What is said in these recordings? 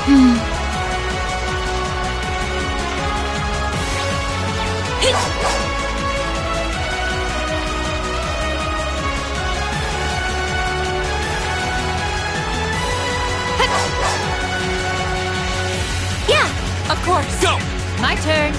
Yeah, of course. Go! My turn.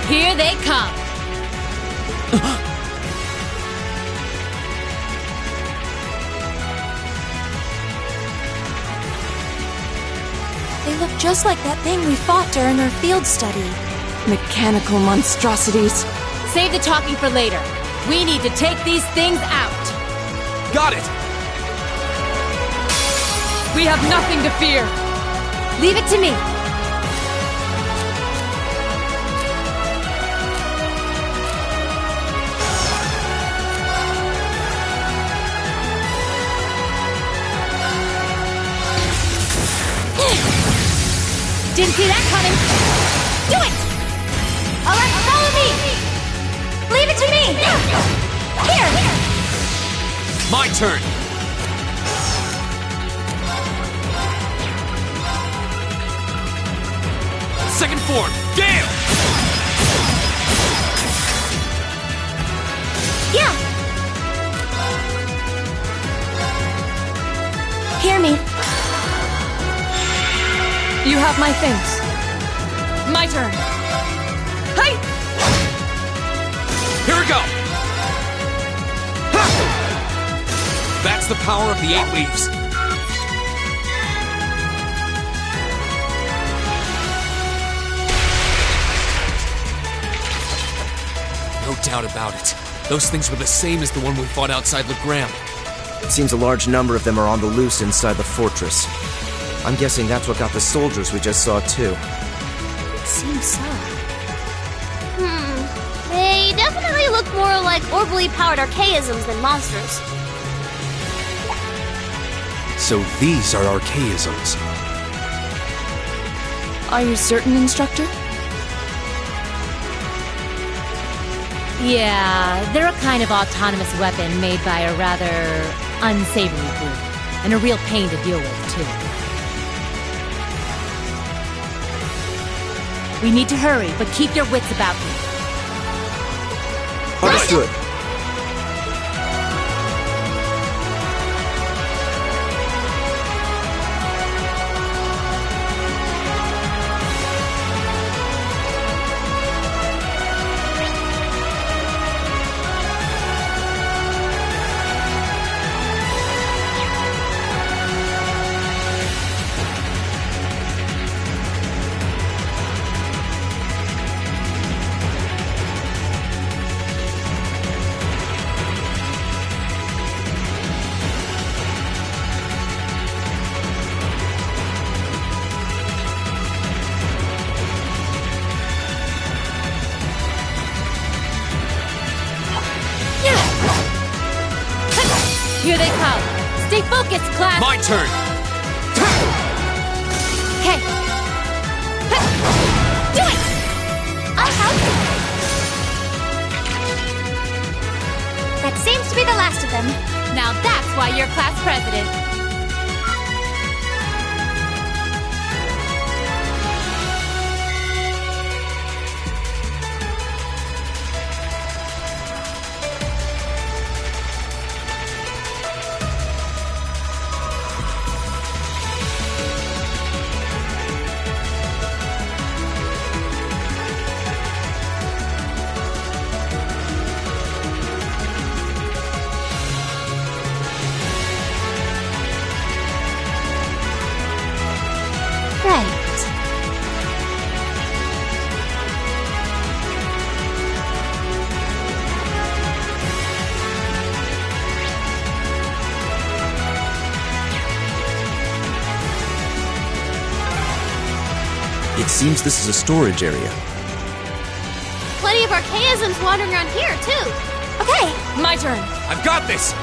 Here they come! They look just like that thing we fought during our field study. Mechanical monstrosities. Save the talking for later. We need to take these things out. Got it! We have nothing to fear. Leave it to me. Didn't see that coming! Do it! Alright, follow me! Leave it to me! Here! My turn! Second form, Gale! Yeah! Hear me. You have my things. My turn. Hey! Here we go! Ha! That's the power of the 8 leaves. No doubt about it. Those things were the same as the one we fought outside Legram. It seems a large number of them are on the loose inside the fortress. I'm guessing that's what got the soldiers we just saw, too. Seems so. They definitely look more like orbally powered archaisms than monsters. So these are archaisms. Are you certain, Instructor? Yeah, they're a kind of autonomous weapon made by a rather unsavory group. And a real pain to deal with, too. We need to hurry, but keep your wits about you. Understood. Here they come. Stay focused, class. My turn! Okay. Do it! I'll help. That seems to be the last of them. Now that's why you're class president. It seems this is a storage area. Plenty of archaisms wandering around here, too. Okay, My turn. I've got this!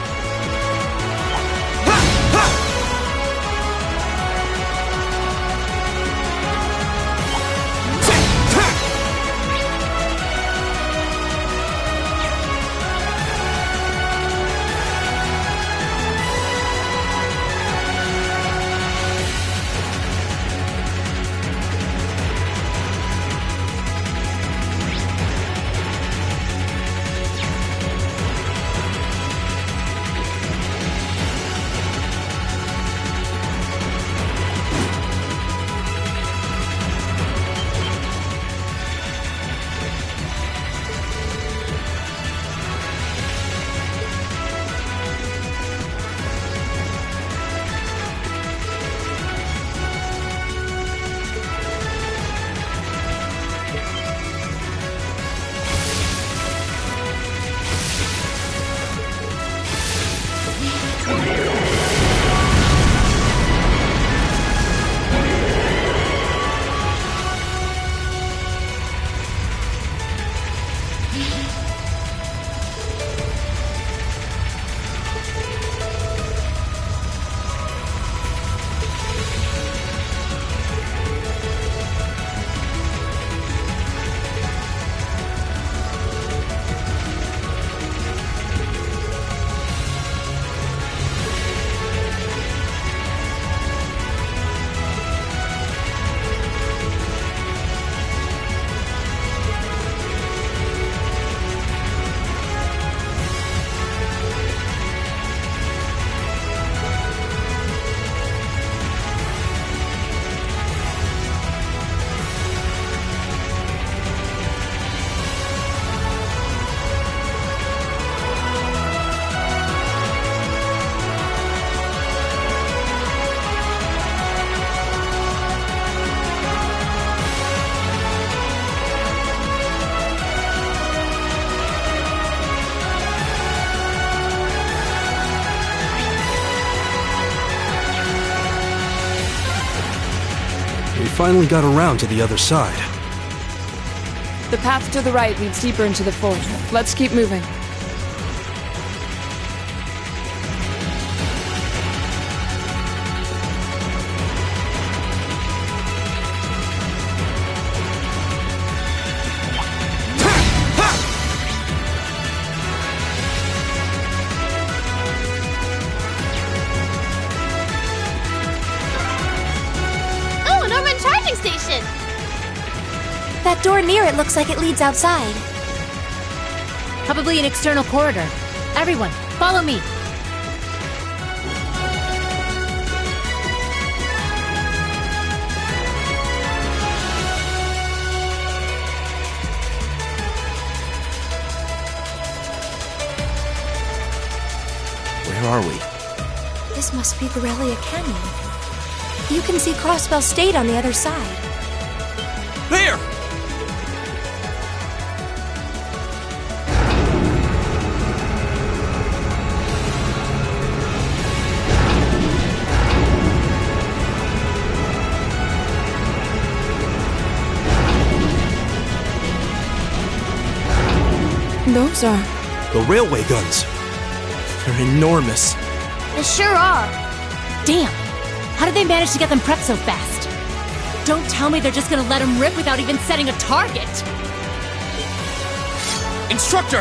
We finally got around to the other side. The path to the right leads deeper into the fort. Let's keep moving. Oh, an Orban charging station! that door near it looks like it leads outside. Probably an external corridor. Everyone, follow me. Where are we? This must be Borrelia Canyon. You can see Crossbell State on the other side. There! Those are... The railway guns. They're enormous. They sure are. Damn! How did they manage to get them prepped so fast? Don't tell me they're just gonna let them rip without even setting a target! Instructor!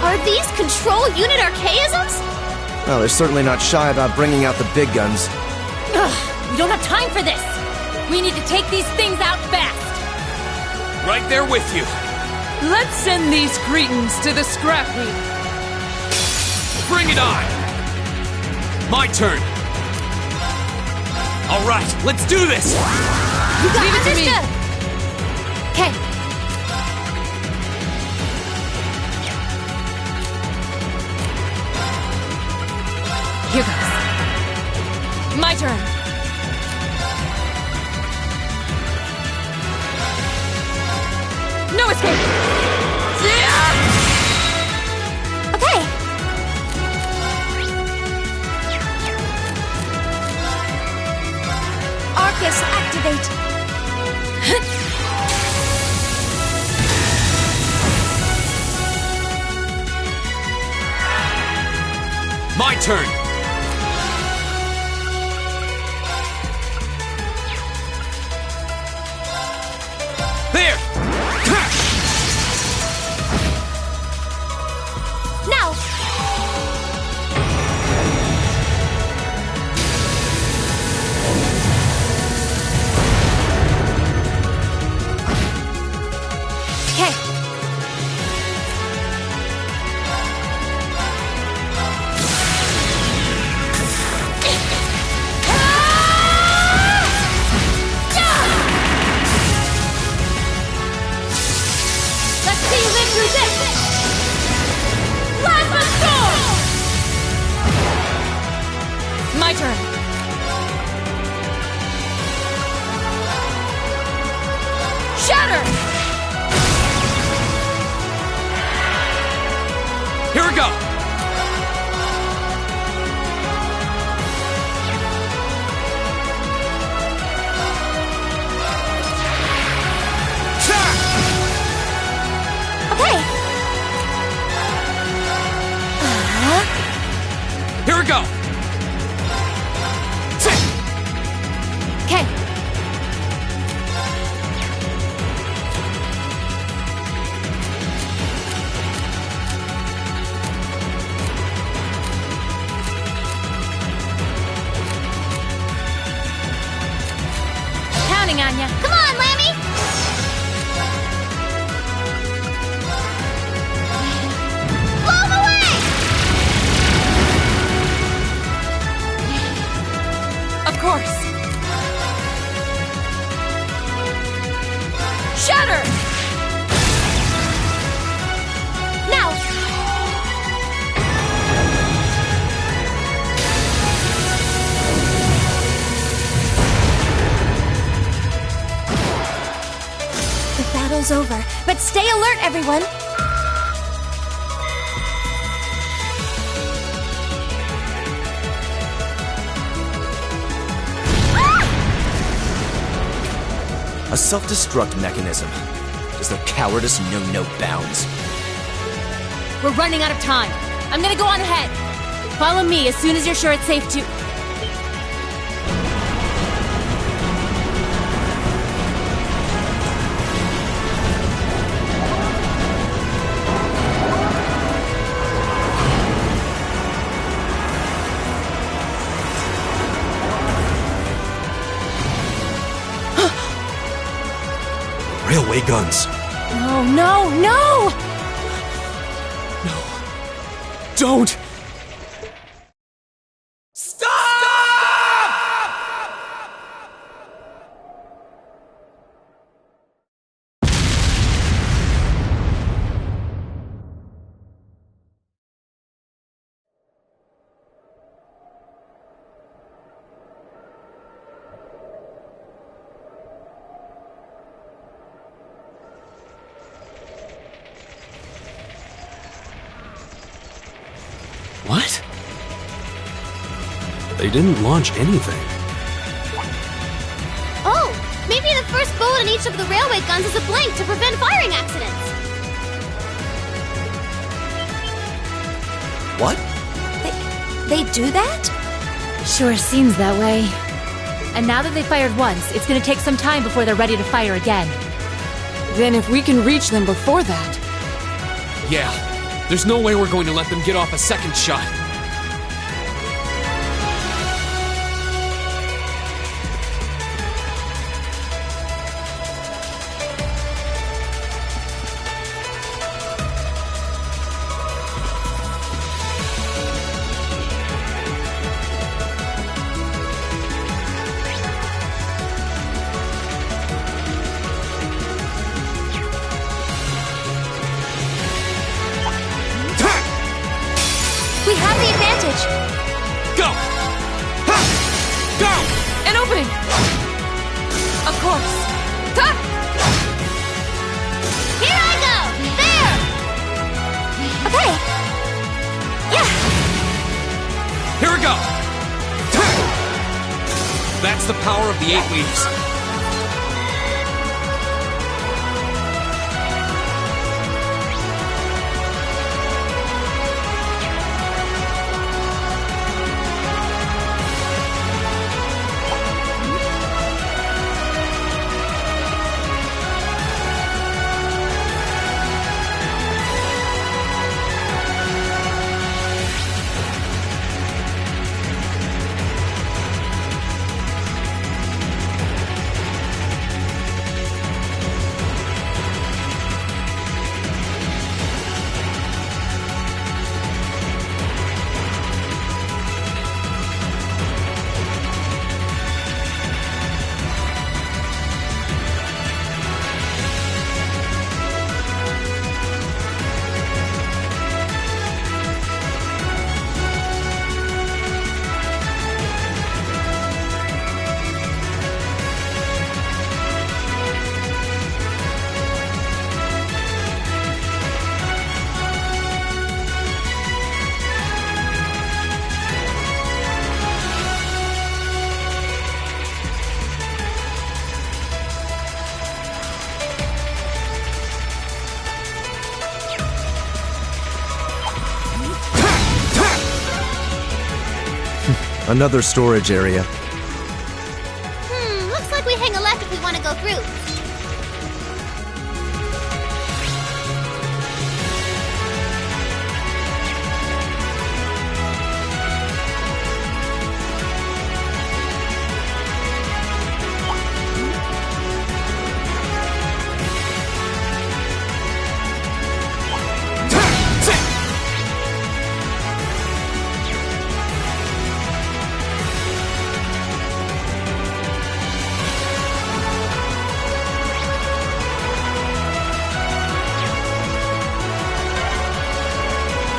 Are these control unit archaisms? Well, they're certainly not shy about bringing out the big guns. Ugh, we don't have time for this! We need to take these things out fast! Right there with you. Let's send these cretins to the scrap heap. Bring it on! My turn. All right, let's do this! Leave it to me. Okay. Here goes. My turn. No escape! Okay, My turn! There! Now! Okay. Let's see you live through this! Plasma Storm! My turn. Shatter! Here we go! Okay. Here we go! Okay. Counting on ya. Come on, Lammy! Blow 'em away! Of course. Shatter! Now! The battle's over, but stay alert, everyone! A self-destruct mechanism. Does their cowardice know no bounds? We're running out of time. I'm gonna go on ahead. Follow me as soon as you're sure it's safe to... Railway guns. No, no, no! Don't! What? They didn't launch anything. Oh, maybe the first bullet in each of the railway guns is a blank to prevent firing accidents. What? They do that? Sure seems that way. And now that they fired once, it's gonna take some time before they're ready to fire again. Then if we can reach them before that... Yeah. There's no way we're going to let them get off a second shot. We have the advantage. Go! Ha! Go! An opening! Of course. Ha! Here I go! There! Okay. Yeah. Here we go! That's the power of the 8 leaves. Another storage area. Looks like we hang a left if we want to go through.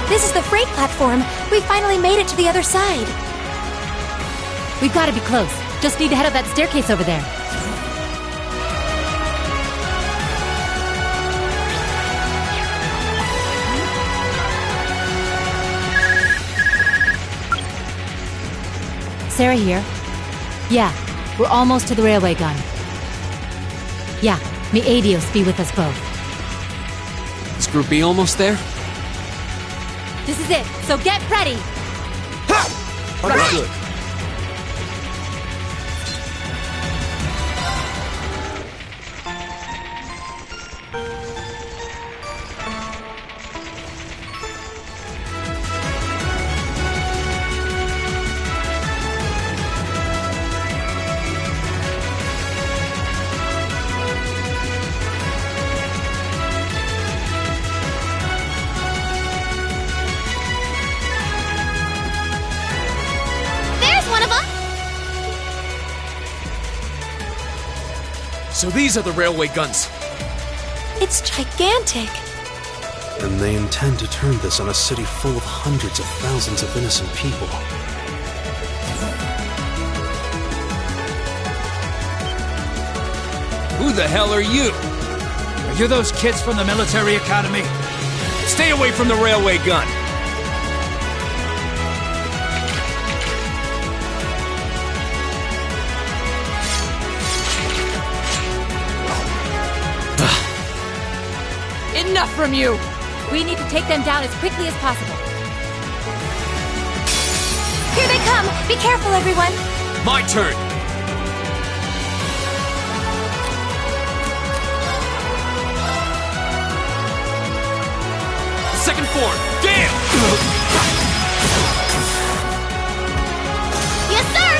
This is the freight platform. We finally made it to the other side. We've got to be close. Just need to head up that staircase over there. Sarah here. Yeah, we're almost to the railway gun. Yeah, may Adios be with us both. Is Group B almost there? This is it, so get ready! Understood. So these are the railway guns. It's gigantic. And they intend to turn this on a city full of hundreds of thousands of innocent people. Who the hell are you? Are you those kids from the military academy? Stay away from the railway gun. Enough from you! We need to take them down as quickly as possible. Here they come! Be careful, everyone! My turn! Second form! Damn! Yes, sir!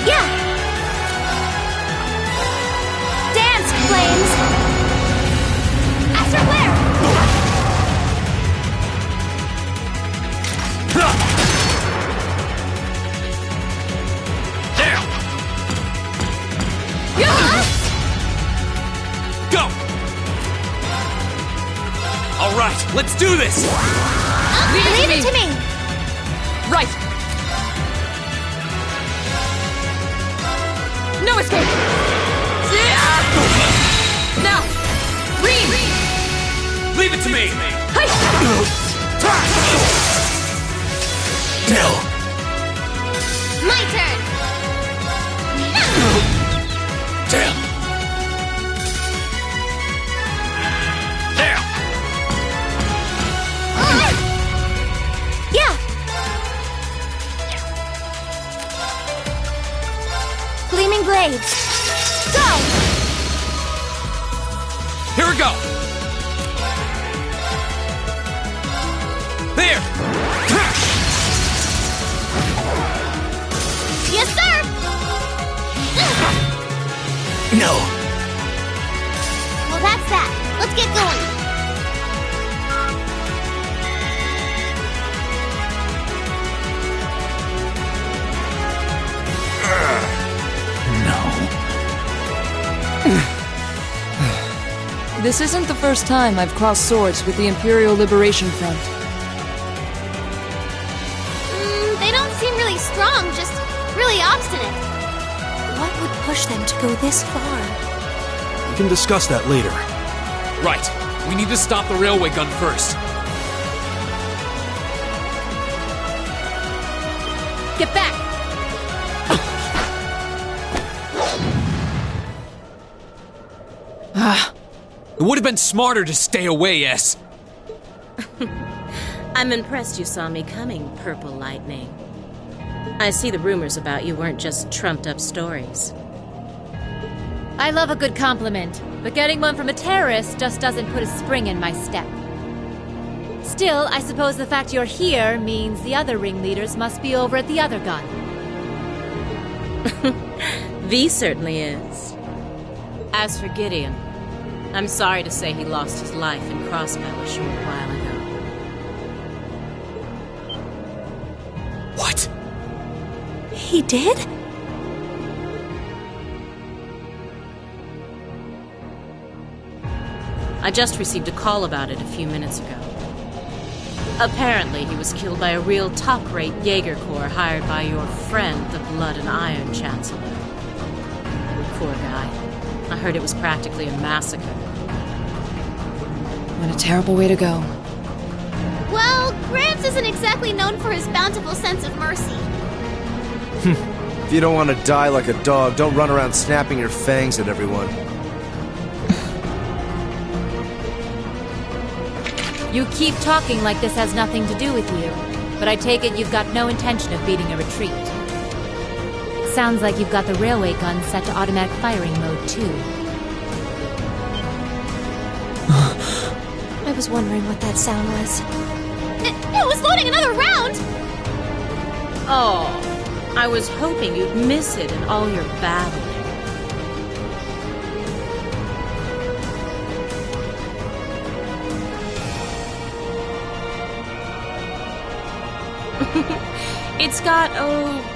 Yeah! Dance, flames! Astro Flare! There! Go! All right, let's do this! Leave it to me! Right! No escape! Now! Read! Leave it to me! My turn! Damn! There! Yeah! Gleaming blades! Go! Here we go! There! Yes, sir! No! Well, that's that. Let's get going. This isn't the first time I've crossed swords with the Imperial Liberation Front. They don't seem really strong, just really obstinate. What would push them to go this far? We can discuss that later. Right. We need to stop the railway gun first. Get back! It would have been smarter to stay away, S. I'm impressed you saw me coming, Purple Lightning. I see the rumors about you weren't just trumped-up stories. I love a good compliment, but getting one from a terrorist just doesn't put a spring in my step. Still, I suppose the fact you're here means the other ringleaders must be over at the other gun. V certainly is. As for Gideon, I'm sorry to say he lost his life in Crossbow a short while ago. What? He did? I just received a call about it a few minutes ago. Apparently, he was killed by a real top-rate Jaeger Corps hired by your friend, the Blood and Iron Chancellor. Poor guy. I heard it was practically a massacre. What a terrible way to go. Well, Gramps isn't exactly known for his bountiful sense of mercy. If you don't want to die like a dog, don't run around snapping your fangs at everyone. You keep talking like this has nothing to do with you, but I take it you've got no intention of beating a retreat. Sounds like you've got the railway gun set to automatic firing mode, too. I was wondering what that sound was. It was loading another round! Oh, I was hoping you'd miss it in all your battling. It's got,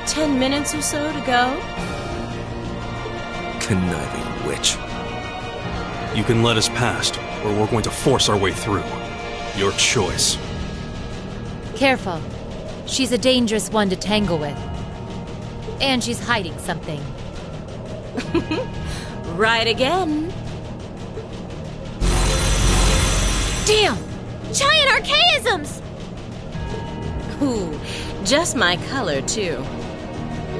10 minutes or so to go. Conniving witch. You can let us past, or we're going to force our way through. Your choice. Careful. She's a dangerous one to tangle with. And she's hiding something. Right again. Damn! Giant archaisms! Ooh, just my color, too.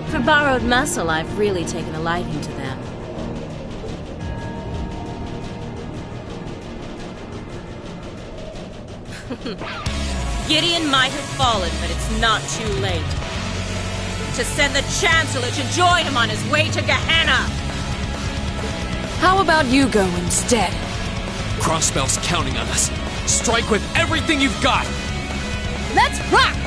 For borrowed muscle, I've really taken a liking to them. Gideon might have fallen, but it's not too late. To send the Chancellor to join him on his way to Gehenna! How about you go instead? Crossbell's counting on us. Strike with everything you've got! Let's rock!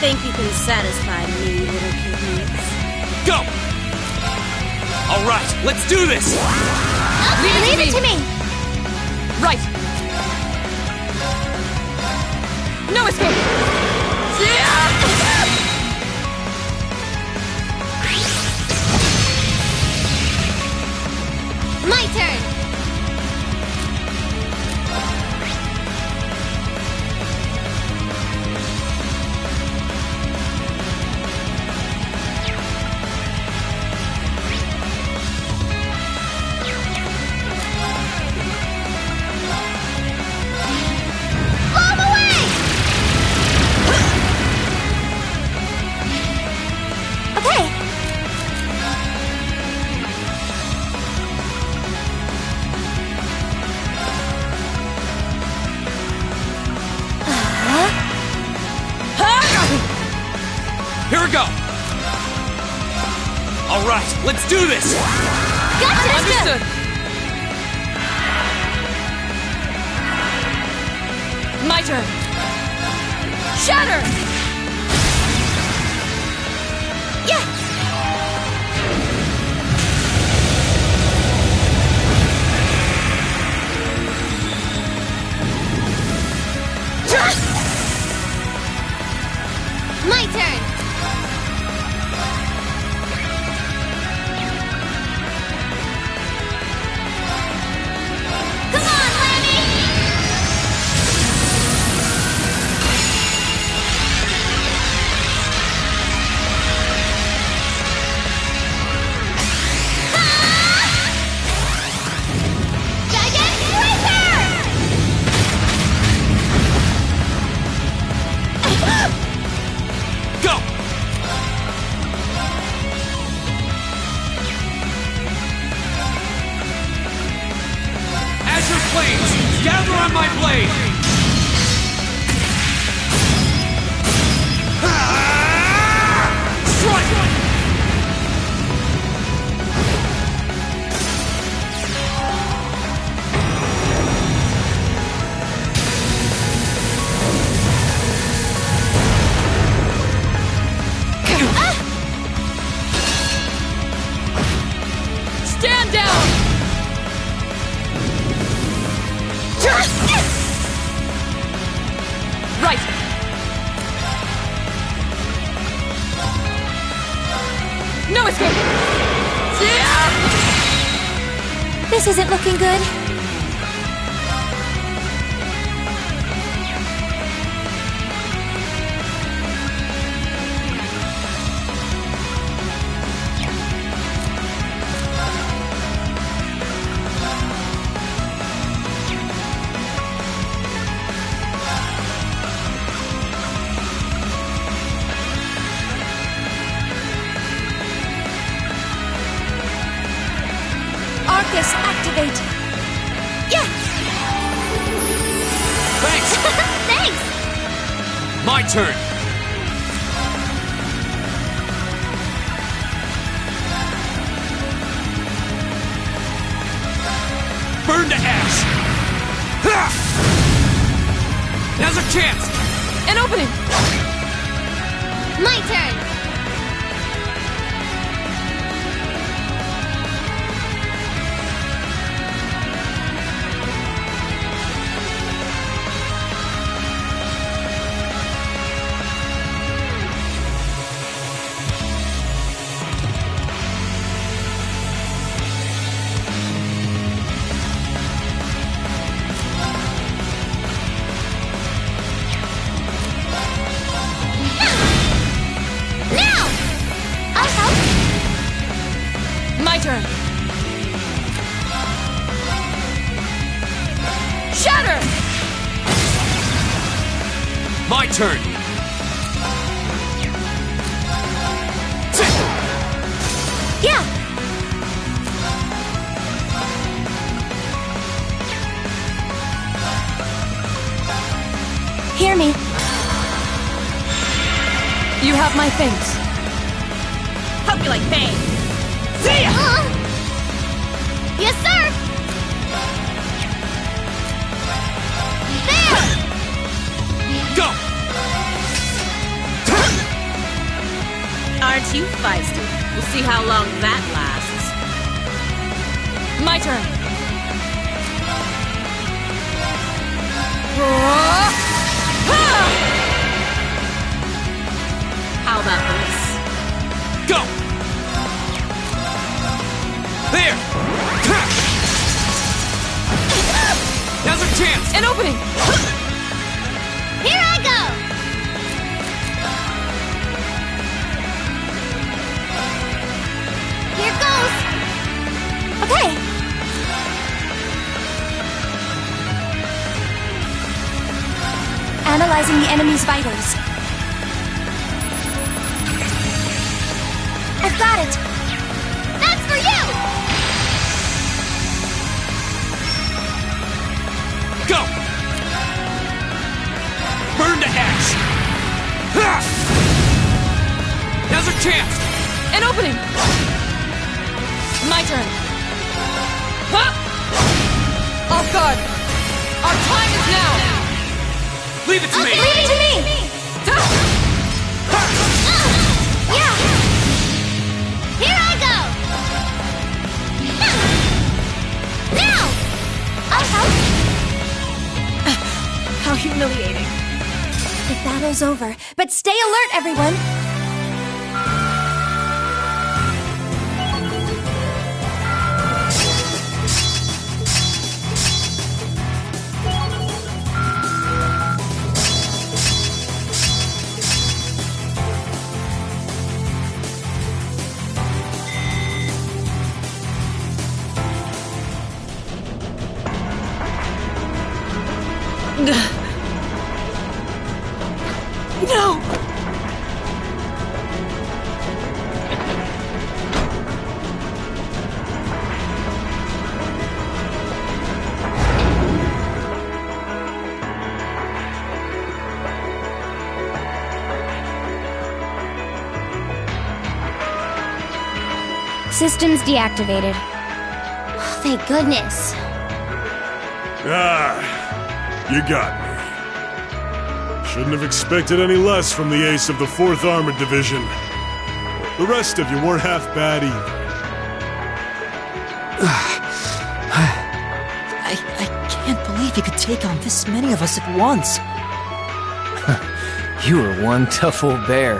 Think you can satisfy me, little kidneys? Go! All right, let's do this! Leave it to me! Right! No escape! My turn! Here we go! All right, let's do this! Gotcha! Understood! My turn! Shatter! Yeah! My turn! Come on, Lammy! on my blade! Strike! Stand down! Right! No escape! This isn't looking good. Arcus, activate! Yeah! Thanks! Thanks! My turn! Burn to ash! Ha! Now's our chance! An opening! My turn! My turn. Shatter! My turn! Yeah! Hear me. You have my thanks. Hope you like pain. See ya! Yes, sir! There! Go! Aren't you feisty? We'll see how long that lasts. My turn. How about this? Go! There! Now's our chance! An opening! Here I go! Here goes! Okay. Analyzing the enemy's vitals. I've got it! That's for you! Go! Burn to ash! Ha! Now's our chance! An opening! My turn. Huh? Off guard! Our time is now! Leave it to me! Leave it to me! Yeah! Here I go! Now! I'll help. How humiliating. The battle's over, but stay alert, everyone! No! Systems deactivated. Oh, thank goodness. You got me. Shouldn't have expected any less from the ace of the 4th Armored Division. The rest of you weren't half bad either. I can't believe you could take on this many of us at once. You are one tough old bear.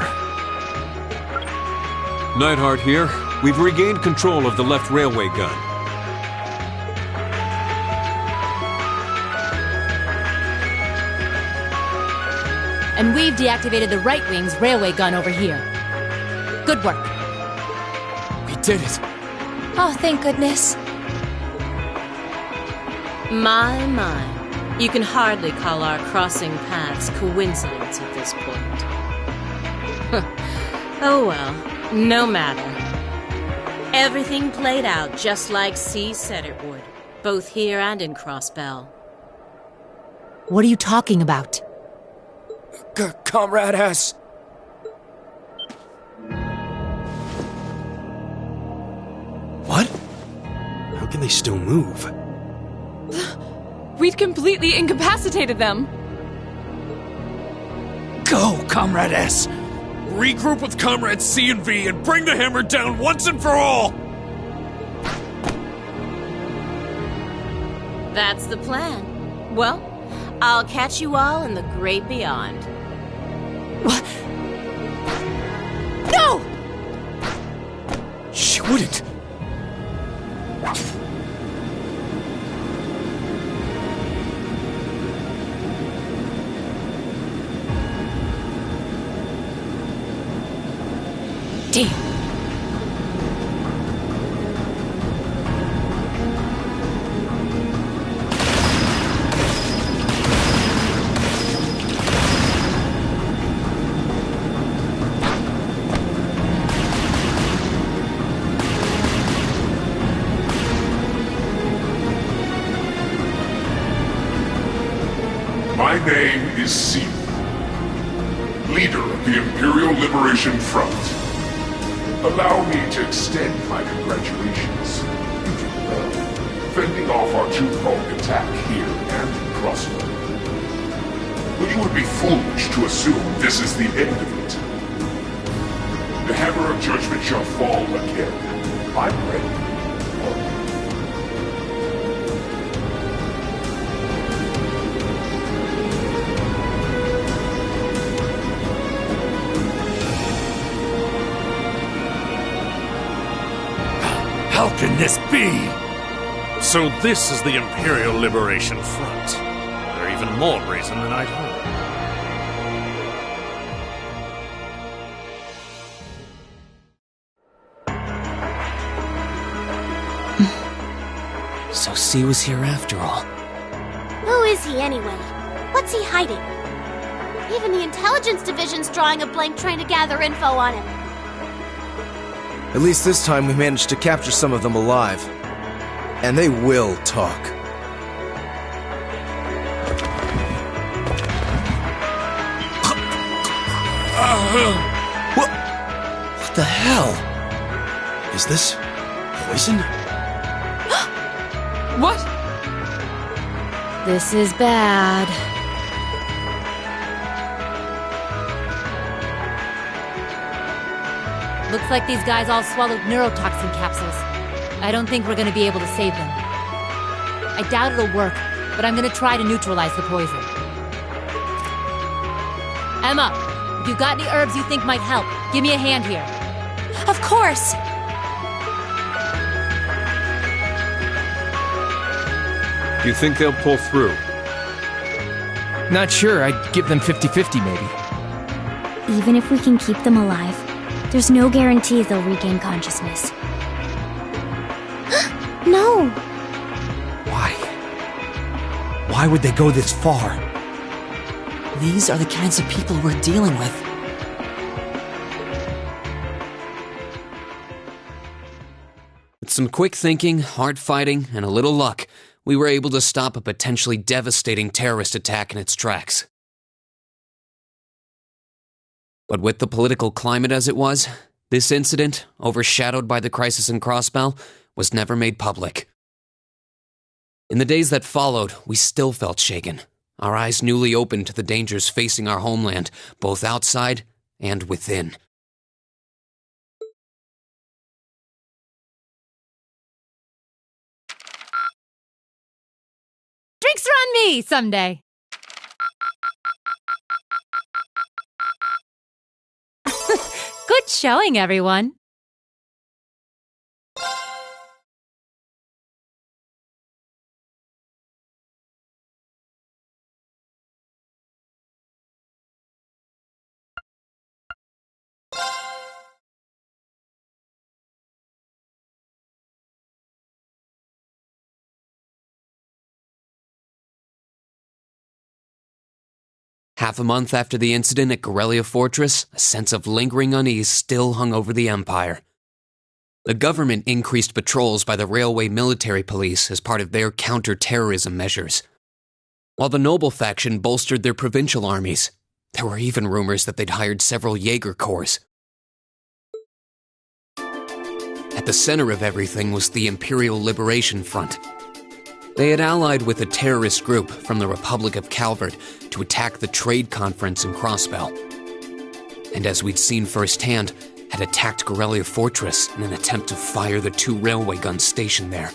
Neidhart here. We've regained control of the left railway gun. And we've deactivated the right wing's railway gun over here. Good work. We did it. Oh, thank goodness. My. You can hardly call our crossing paths coincidence at this point. Oh well, no matter. Everything played out just like C said it would, both here and in Crossbell. What are you talking about? Comrade S. What? How can they still move? We'd completely incapacitated them. Go, Comrade S! Regroup with Comrades C and V and bring the hammer down once and for all! That's the plan. Well, I'll catch you all in the great beyond. What? No! She wouldn't. Damn. My name is C, leader of the Imperial Liberation Front. Allow me to extend my congratulations. You did well, fending off our two-pronged attack here and in Crossbell. But you would be foolish to assume this is the end of it. The Hammer of Judgment shall fall again. I'm ready. How can this be? So this is the Imperial Liberation Front. They're even more brazen than I'd hoped. So C was here after all. Who is he anyway? What's he hiding? Even the Intelligence Division's drawing a blank trying to gather info on him. At least this time we managed to capture some of them alive. And they will talk. What the hell? Is this poison? What? This is bad. Looks like these guys all swallowed neurotoxin capsules. I don't think we're gonna be able to save them. I doubt it'll work, but I'm gonna try to neutralize the poison. Emma, if you've got any herbs you think might help, give me a hand here. Of course! Do you think they'll pull through? Not sure. I'd give them 50-50 maybe. Even if we can keep them alive, there's no guarantee they'll regain consciousness. No! Why? Why would they go this far? These are the kinds of people we're dealing with. With some quick thinking, hard fighting, and a little luck, we were able to stop a potentially devastating terrorist attack in its tracks. But with the political climate as it was, This incident, overshadowed by the crisis in Crossbell, was never made public. In the days that followed, we still felt shaken, our eyes newly opened to the dangers facing our homeland, both outside and within. Drinks are on me someday. Good showing, everyone. Half a month after the incident at Corellia Fortress, a sense of lingering unease still hung over the Empire. The government increased patrols by the Railway Military Police as part of their counter-terrorism measures. While the Noble faction bolstered their provincial armies, there were even rumors that they'd hired several Jaeger Corps. At the center of everything was the Imperial Liberation Front. They had allied with a terrorist group from the Republic of Calvard to attack the trade conference in Crossbell. And as we'd seen firsthand, had attacked Corellia Fortress in an attempt to fire the 2 railway guns stationed there.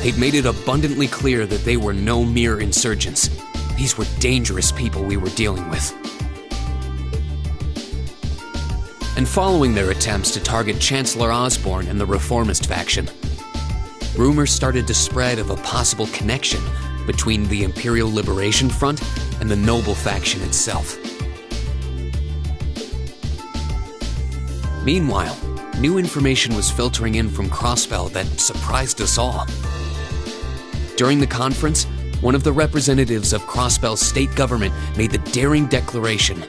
They'd made it abundantly clear that they were no mere insurgents. These were dangerous people we were dealing with. And following their attempts to target Chancellor Osborne and the Reformist faction, rumors started to spread of a possible connection between the Imperial Liberation Front and the Noble faction itself. Meanwhile, new information was filtering in from Crossbell that surprised us all. During the conference, one of the representatives of Crossbell's state government made the daring declaration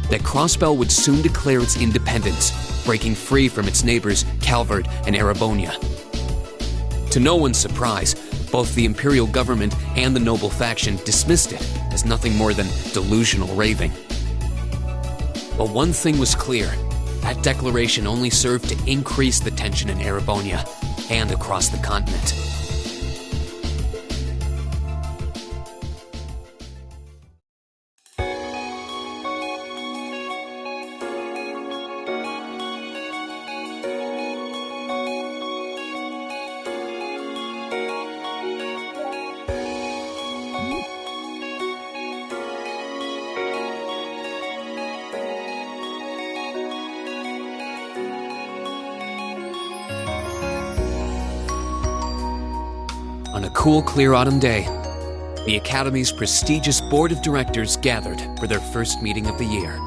that Crossbell would soon declare its independence, breaking free from its neighbors Calvard and Erebonia. To no one's surprise, both the Imperial government and the Noble faction dismissed it as nothing more than delusional raving. But one thing was clear, that declaration only served to increase the tension in Erebonia and across the continent. On a cool, clear autumn day, the Academy's prestigious board of directors gathered for their first meeting of the year.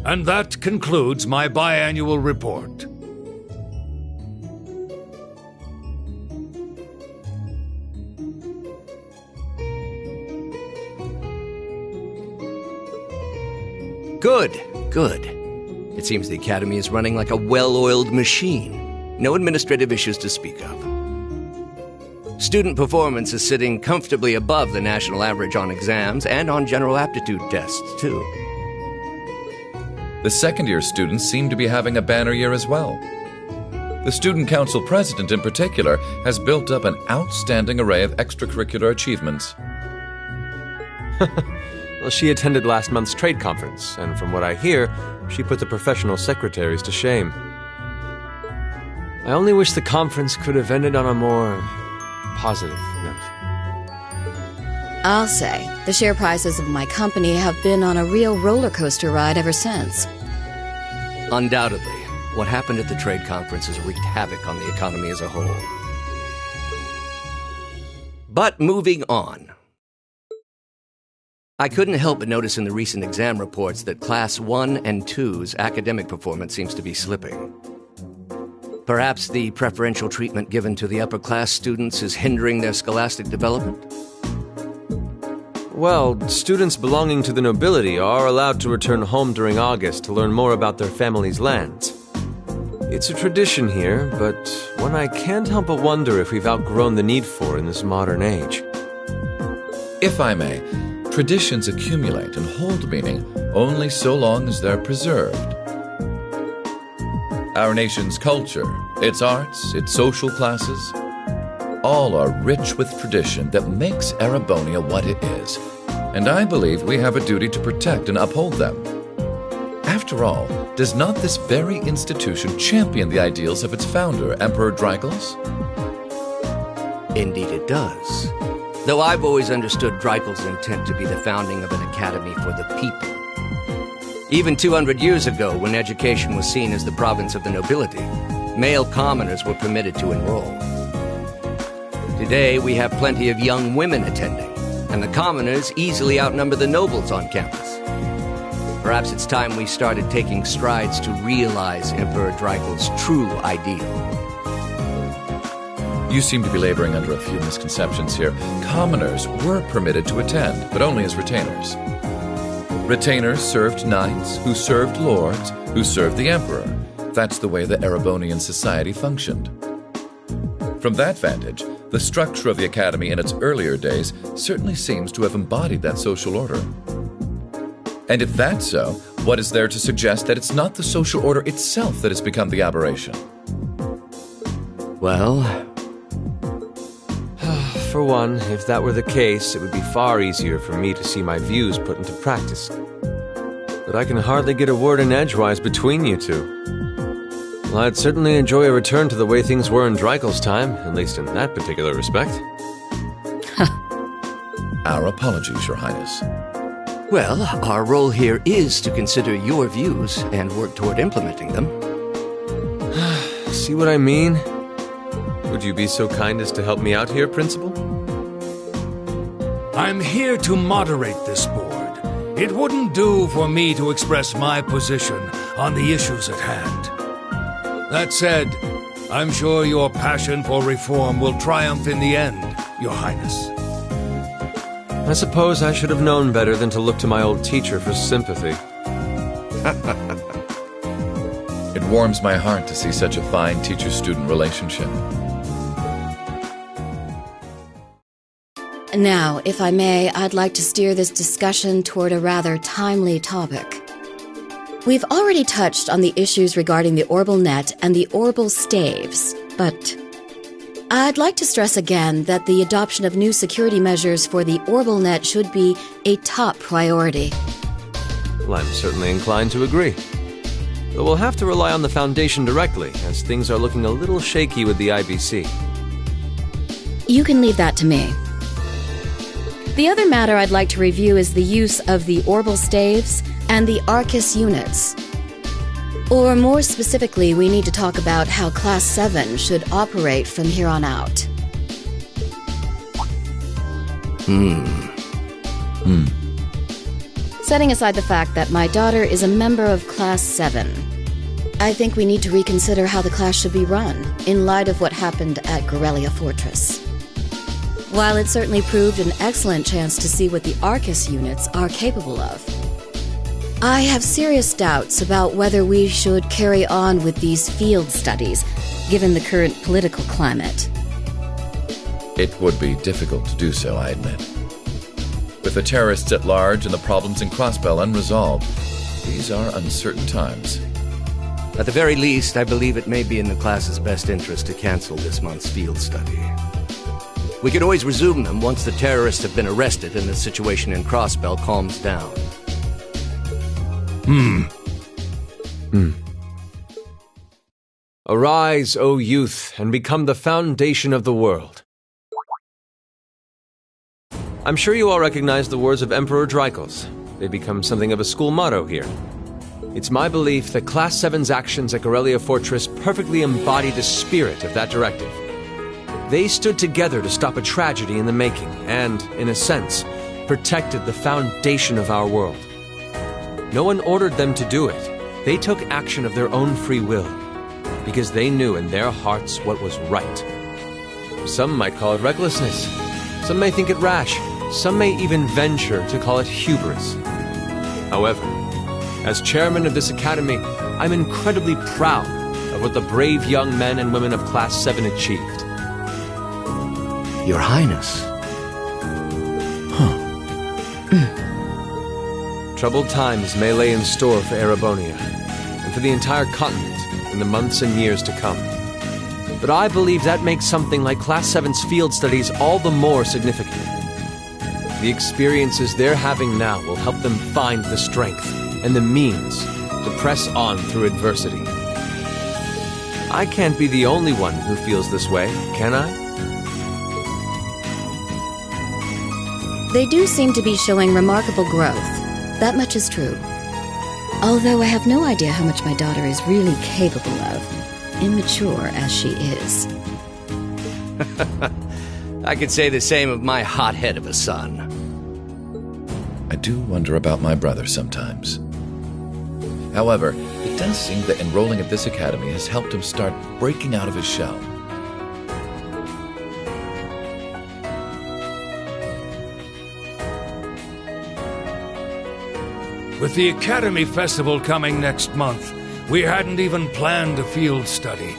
And that concludes my biannual report. Good, good. It seems the Academy is running like a well-oiled machine. No administrative issues to speak of. Student performance is sitting comfortably above the national average on exams and on general aptitude tests, too. The second-year students seem to be having a banner year as well. The Student Council president, in particular, has built up an outstanding array of extracurricular achievements. Well, she attended last month's trade conference, and from what I hear, she put the professional secretaries to shame. I only wish the conference could have ended on a more positive note. I'll say, the share prices of my company have been on a real roller coaster ride ever since. Undoubtedly, what happened at the trade conference has wreaked havoc on the economy as a whole. But moving on. I couldn't help but notice in the recent exam reports that Class 1 and 2's academic performance seems to be slipping. Perhaps the preferential treatment given to the upper-class students is hindering their scholastic development? Well, students belonging to the nobility are allowed to return home during August to learn more about their family's lands. It's a tradition here, but one I can't help but wonder if we've outgrown the need for in this modern age. If I may, traditions accumulate and hold meaning only so long as they're preserved. Our nation's culture, its arts, its social classes, all are rich with tradition that makes Erebonia what it is, and I believe we have a duty to protect and uphold them. After all, does not this very institution champion the ideals of its founder, Emperor Drycles? Indeed it does. Though I've always understood Drycles' intent to be the founding of an academy for the people. Even 200 years ago, when education was seen as the province of the nobility, male commoners were permitted to enroll. Today, we have plenty of young women attending, and the commoners easily outnumber the nobles on campus. Perhaps it's time we started taking strides to realize Emperor Drycles' true ideal. You seem to be laboring under a few misconceptions here. Commoners were permitted to attend, but only as retainers. Retainers served knights, who served lords, who served the emperor. That's the way the Erebonian society functioned. From that vantage, the structure of the academy in its earlier days certainly seems to have embodied that social order. And if that's so, what is there to suggest that it's not the social order itself that has become the aberration? Well, for one, if that were the case, it would be far easier for me to see my views put into practice. But I can hardly get a word in edgewise between you two. Well, I'd certainly enjoy a return to the way things were in Drycles' time, at least in that particular respect. Our apologies, Your Highness. Well, our role here is to consider your views and work toward implementing them. See what I mean? Would you be so kind as to help me out here, Principal? I'm here to moderate this board. It wouldn't do for me to express my position on the issues at hand. That said, I'm sure your passion for reform will triumph in the end, Your Highness. I suppose I should have known better than to look to my old teacher for sympathy. It warms my heart to see such a fine teacher-student relationship. Now, if I may, I'd like to steer this discussion toward a rather timely topic. We've already touched on the issues regarding the Orbal Net and the Orbal Staves, but I'd like to stress again that the adoption of new security measures for the Orbal Net should be a top priority. Well, I'm certainly inclined to agree. But we'll have to rely on the Foundation directly, as things are looking a little shaky with the IBC. You can leave that to me. The other matter I'd like to review is the use of the Orbal Staves and the Arcus units. Or more specifically, we need to talk about how Class 7 should operate from here on out. Setting aside the fact that my daughter is a member of Class 7, I think we need to reconsider how the class should be run, in light of what happened at Garrelia Fortress. While it certainly proved an excellent chance to see what the Arcus units are capable of, I have serious doubts about whether we should carry on with these field studies, given the current political climate. It would be difficult to do so, I admit. With the terrorists at large and the problems in Crossbell unresolved, these are uncertain times. At the very least, I believe it may be in the class's best interest to cancel this month's field study. We could always resume them once the terrorists have been arrested and the situation in Crossbell calms down. Arise, O youth, and become the foundation of the world. I'm sure you all recognize the words of Emperor Drycles. They become something of a school motto here. It's my belief that Class 7's actions at Garrelia Fortress perfectly embody the spirit of that directive. They stood together to stop a tragedy in the making, and, in a sense, protected the foundation of our world. No one ordered them to do it. They took action of their own free will, because they knew in their hearts what was right. Some might call it recklessness. Some may think it rash. Some may even venture to call it hubris. However, as chairman of this academy, I'm incredibly proud of what the brave young men and women of Class 7 achieved. Your Highness. Troubled times may lay in store for Erebonia, and for the entire continent in the months and years to come. But I believe that makes something like Class 7's field studies all the more significant. The experiences they're having now will help them find the strength and the means to press on through adversity. I can't be the only one who feels this way, can I? They do seem to be showing remarkable growth. That much is true. Although I have no idea how much my daughter is really capable of, immature as she is. I could say the same of my hothead of a son. I do wonder about my brother sometimes. However, it does seem that enrolling at this academy has helped him start breaking out of his shell. With the Academy Festival coming next month, we hadn't even planned a field study.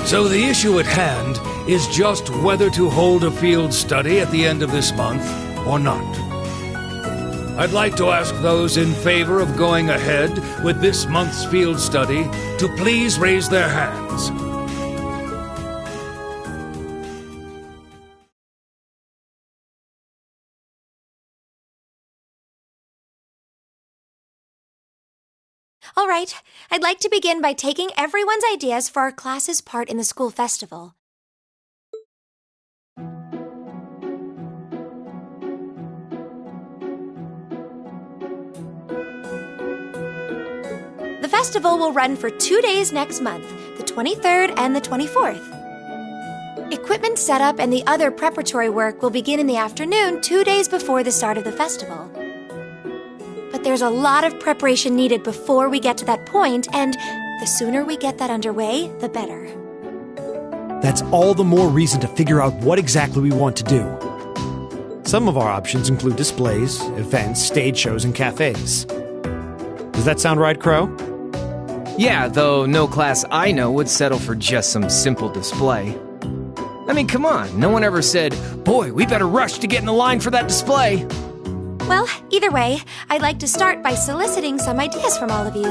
So the issue at hand is just whether to hold a field study at the end of this month or not. I'd like to ask those in favor of going ahead with this month's field study to please raise their hands. All right, I'd like to begin by taking everyone's ideas for our class's part in the school festival. The festival will run for 2 days next month, the 23rd and the 24th. Equipment setup and the other preparatory work will begin in the afternoon 2 days before the start of the festival. But there's a lot of preparation needed before we get to that point, and the sooner we get that underway, the better. That's all the more reason to figure out what exactly we want to do. Some of our options include displays, events, stage shows, and cafes. Does that sound right, Crow? Yeah, though no class I know would settle for just some simple display. I mean, come on, no one ever said, "Boy, we better rush to get in the line for that display." Well, either way, I'd like to start by soliciting some ideas from all of you.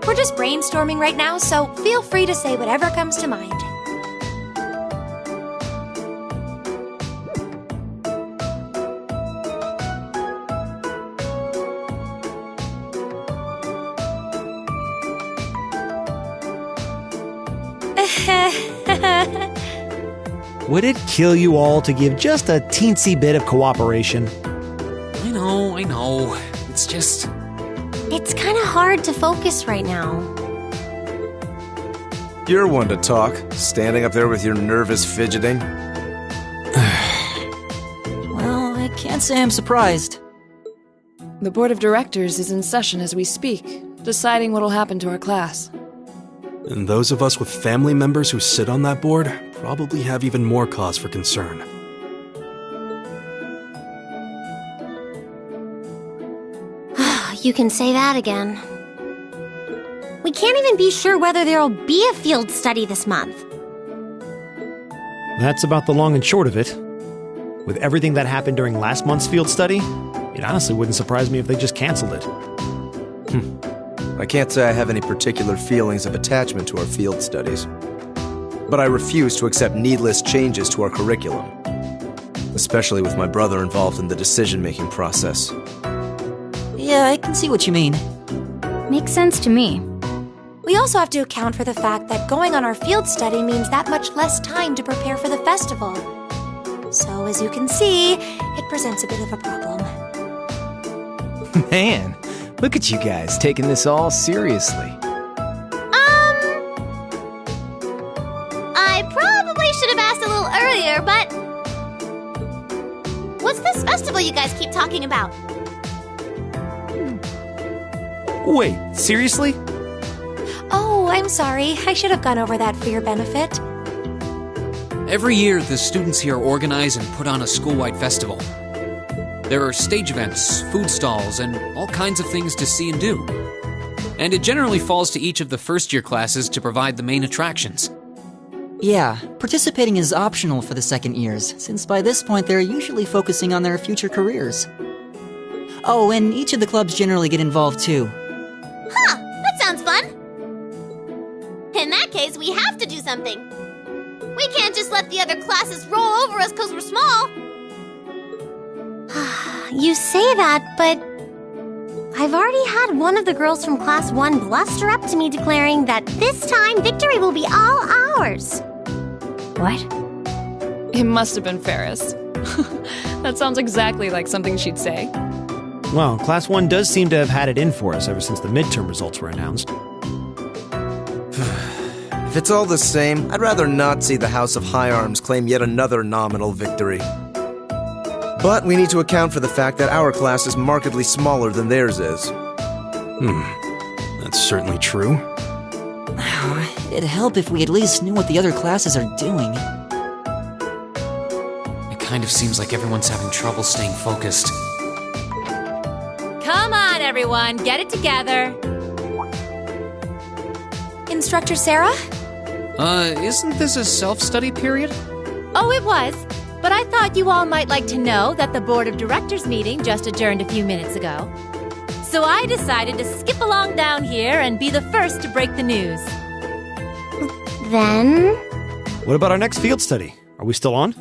We're just brainstorming right now, so feel free to say whatever comes to mind. Would it kill you all to give just a teensy bit of cooperation? I know. It's just... It's kind of hard to focus right now. You're one to talk, standing up there with your nervous fidgeting. Well, I can't say I'm surprised. The board of directors is in session as we speak, deciding what'll happen to our class. And those of us with family members who sit on that board probably have even more cause for concern. You can say that again. We can't even be sure whether there'll be a field study this month. That's about the long and short of it. With everything that happened during last month's field study, it honestly wouldn't surprise me if they just canceled it. I can't say I have any particular feelings of attachment to our field studies, but I refuse to accept needless changes to our curriculum, especially with my brother involved in the decision-making process. Yeah, I can see what you mean. Makes sense to me. We also have to account for the fact that going on our field study means that much less time to prepare for the festival. So, as you can see, it presents a bit of a problem. Man, look at you guys taking this all seriously. I probably should have asked a little earlier, but What's this festival you guys keep talking about? Wait, seriously? Oh, I'm sorry. I should have gone over that for your benefit. Every year, the students here organize and put on a school-wide festival. There are stage events, food stalls, and all kinds of things to see and do. And it generally falls to each of the first-year classes to provide the main attractions. Yeah, participating is optional for the second years, since by this point they're usually focusing on their future careers. Oh, and each of the clubs generally get involved too. Huh, that sounds fun. In that case, we have to do something. We can't just let the other classes roll over us because we're small. You say that, but I've already had one of the girls from Class 1 bluster up to me declaring that this time victory will be all ours. What? It must have been Ferris. That sounds exactly like something she'd say. Well, Class 1 does seem to have had it in for us ever since the midterm results were announced. If it's all the same, I'd rather not see the House of High Arms claim yet another nominal victory. But we need to account for the fact that our class is markedly smaller than theirs is. That's certainly true. It'd help if we at least knew what the other classes are doing. It kind of seems like everyone's having trouble staying focused. Come on, everyone, get it together. Instructor Sarah? Isn't this a self-study period? Oh, it was. But I thought you all might like to know that the Board of Directors meeting just adjourned a few minutes ago. So I decided to skip along down here and be the first to break the news. Then? What about our next field study? Are we still on?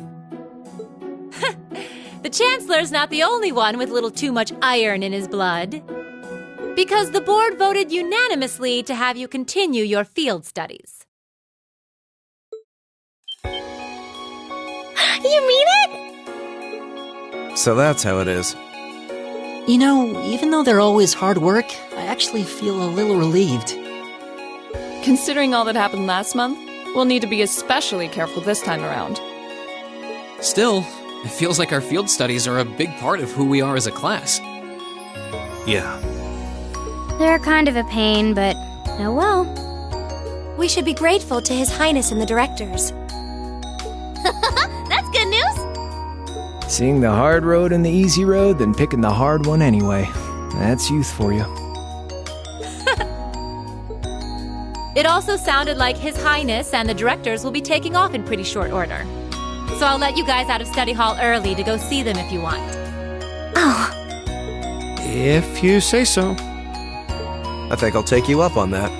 The Chancellor's not the only one with a little too much iron in his blood. Because the board voted unanimously to have you continue your field studies. You mean it? So that's how it is. You know, even though they're always hard work, I actually feel a little relieved. Considering all that happened last month, we'll need to be especially careful this time around. Still, it feels like our field studies are a big part of who we are as a class. Yeah. They're kind of a pain, but oh well. We should be grateful to His Highness and the directors. That's good news. Seeing the hard road and the easy road, then picking the hard one anyway. That's youth for you. It also sounded like His Highness and the directors will be taking off in pretty short order. So I'll let you guys out of study hall early to go see them if you want. Oh. If you say so. I think I'll take you up on that.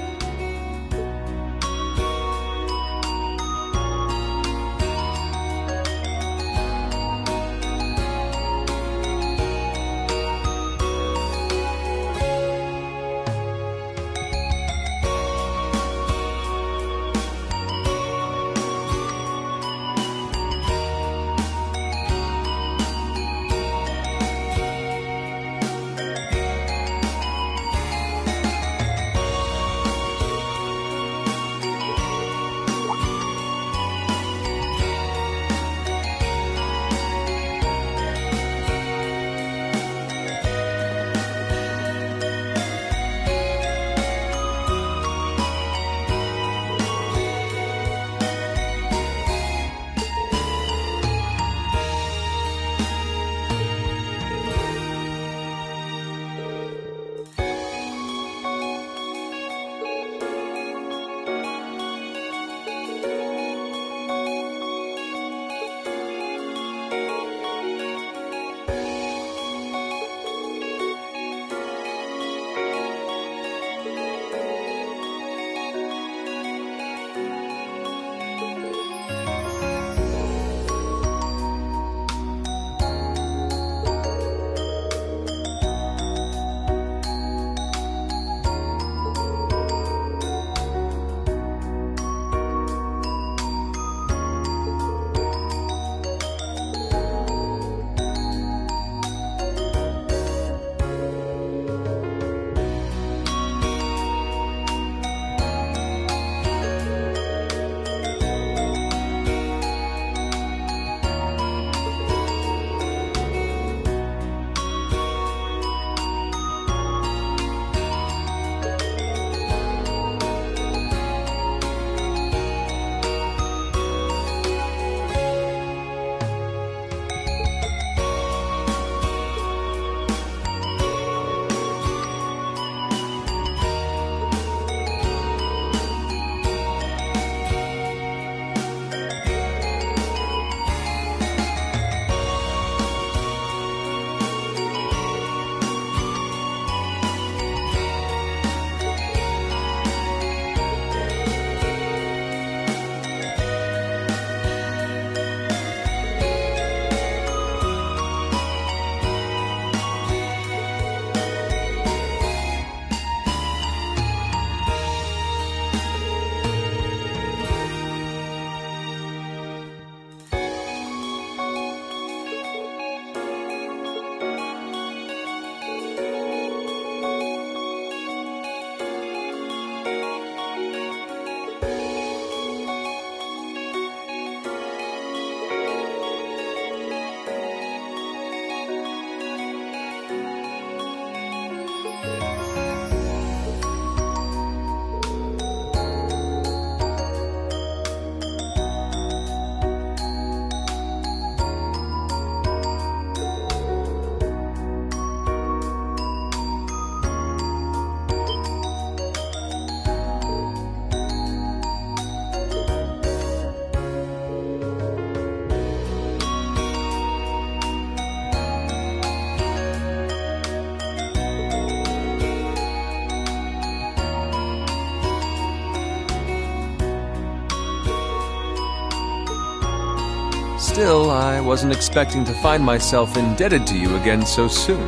Still, I wasn't expecting to find myself indebted to you again so soon.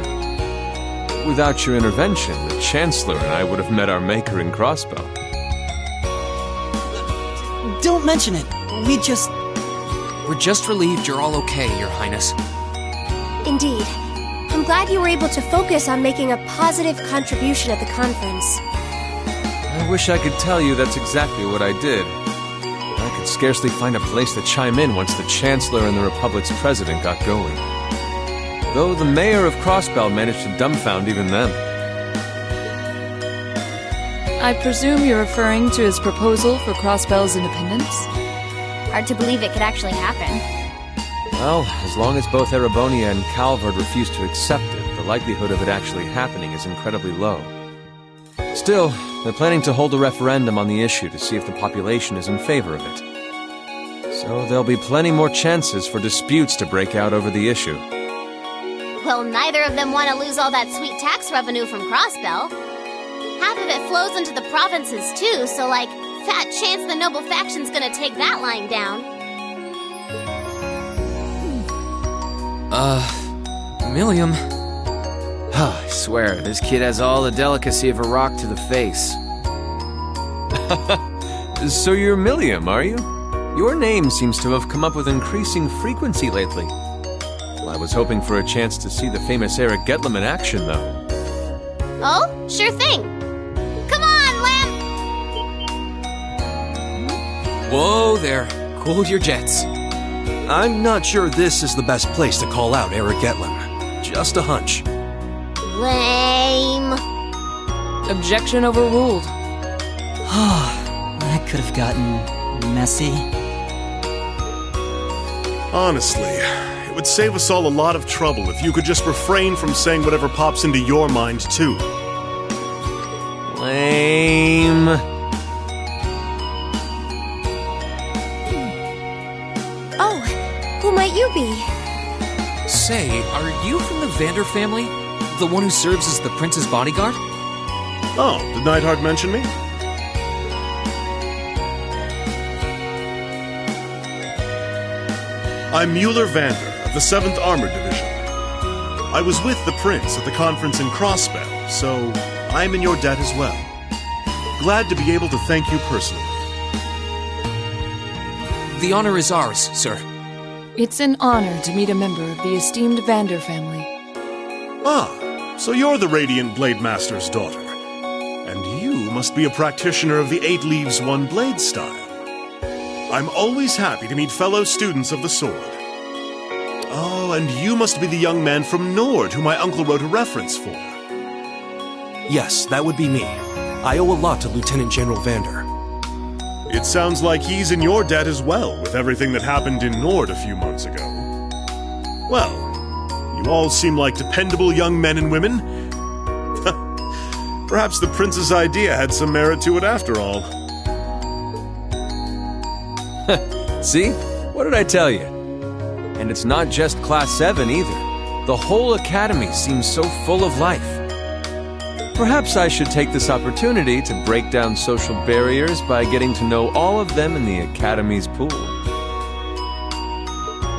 Without your intervention, the Chancellor and I would have met our maker in Crossbell. Don't mention it. We're just relieved you're all okay, Your Highness. Indeed. I'm glad you were able to focus on making a positive contribution at the conference. I wish I could tell you that's exactly what I did. I could scarcely find a place to chime in once the Chancellor and the Republic's President got going. Though the Mayor of Crossbell managed to dumbfound even them. I presume you're referring to his proposal for Crossbell's independence? Hard to believe it could actually happen. Well, as long as both Erebonia and Calvard refuse to accept it, the likelihood of it actually happening is incredibly low. Still, they're planning to hold a referendum on the issue to see if the population is in favor of it. So there'll be plenty more chances for disputes to break out over the issue. Well, neither of them want to lose all that sweet tax revenue from Crossbell. Half of it flows into the provinces too, so fat chance the noble faction's gonna take that line down. Milliam. I swear, this kid has all the delicacy of a rock to the face. So you're Milliam, are you? Your name seems to have come up with increasing frequency lately. Well, I was hoping for a chance to see the famous Eric Getlem in action, though. Oh, sure thing. Come on, Lamp! Whoa there. Cool your jets. I'm not sure this is the best place to call out Eric Getlem. Just a hunch. Lame. Objection overruled. That could have gotten messy. Honestly, it would save us all a lot of trouble if you could just refrain from saying whatever pops into your mind, too. Lame. Oh, who might you be? Say, are you from the Vander family? The one who serves as the prince's bodyguard? Oh, did Neidhart mention me? I'm Mueller Vander of the 7th Armored Division. I was with the Prince at the conference in Crossbell, so I'm in your debt as well. Glad to be able to thank you personally. The honor is ours, sir. It's an honor to meet a member of the esteemed Vander family. Ah, so you're the Radiant Blade Master's daughter. And you must be a practitioner of the 8 Leaves, 1 Blade style. I'm always happy to meet fellow students of the sword. Oh, and you must be the young man from Nord who my uncle wrote a reference for. Yes, that would be me. I owe a lot to Lieutenant General Vander. It sounds like he's in your debt as well, with everything that happened in Nord a few months ago. Well, you all seem like dependable young men and women. Perhaps the Prince's idea had some merit to it after all. See? What did I tell you? And it's not just Class 7 either. The whole Academy seems so full of life. Perhaps I should take this opportunity to break down social barriers by getting to know all of them in the Academy's pool.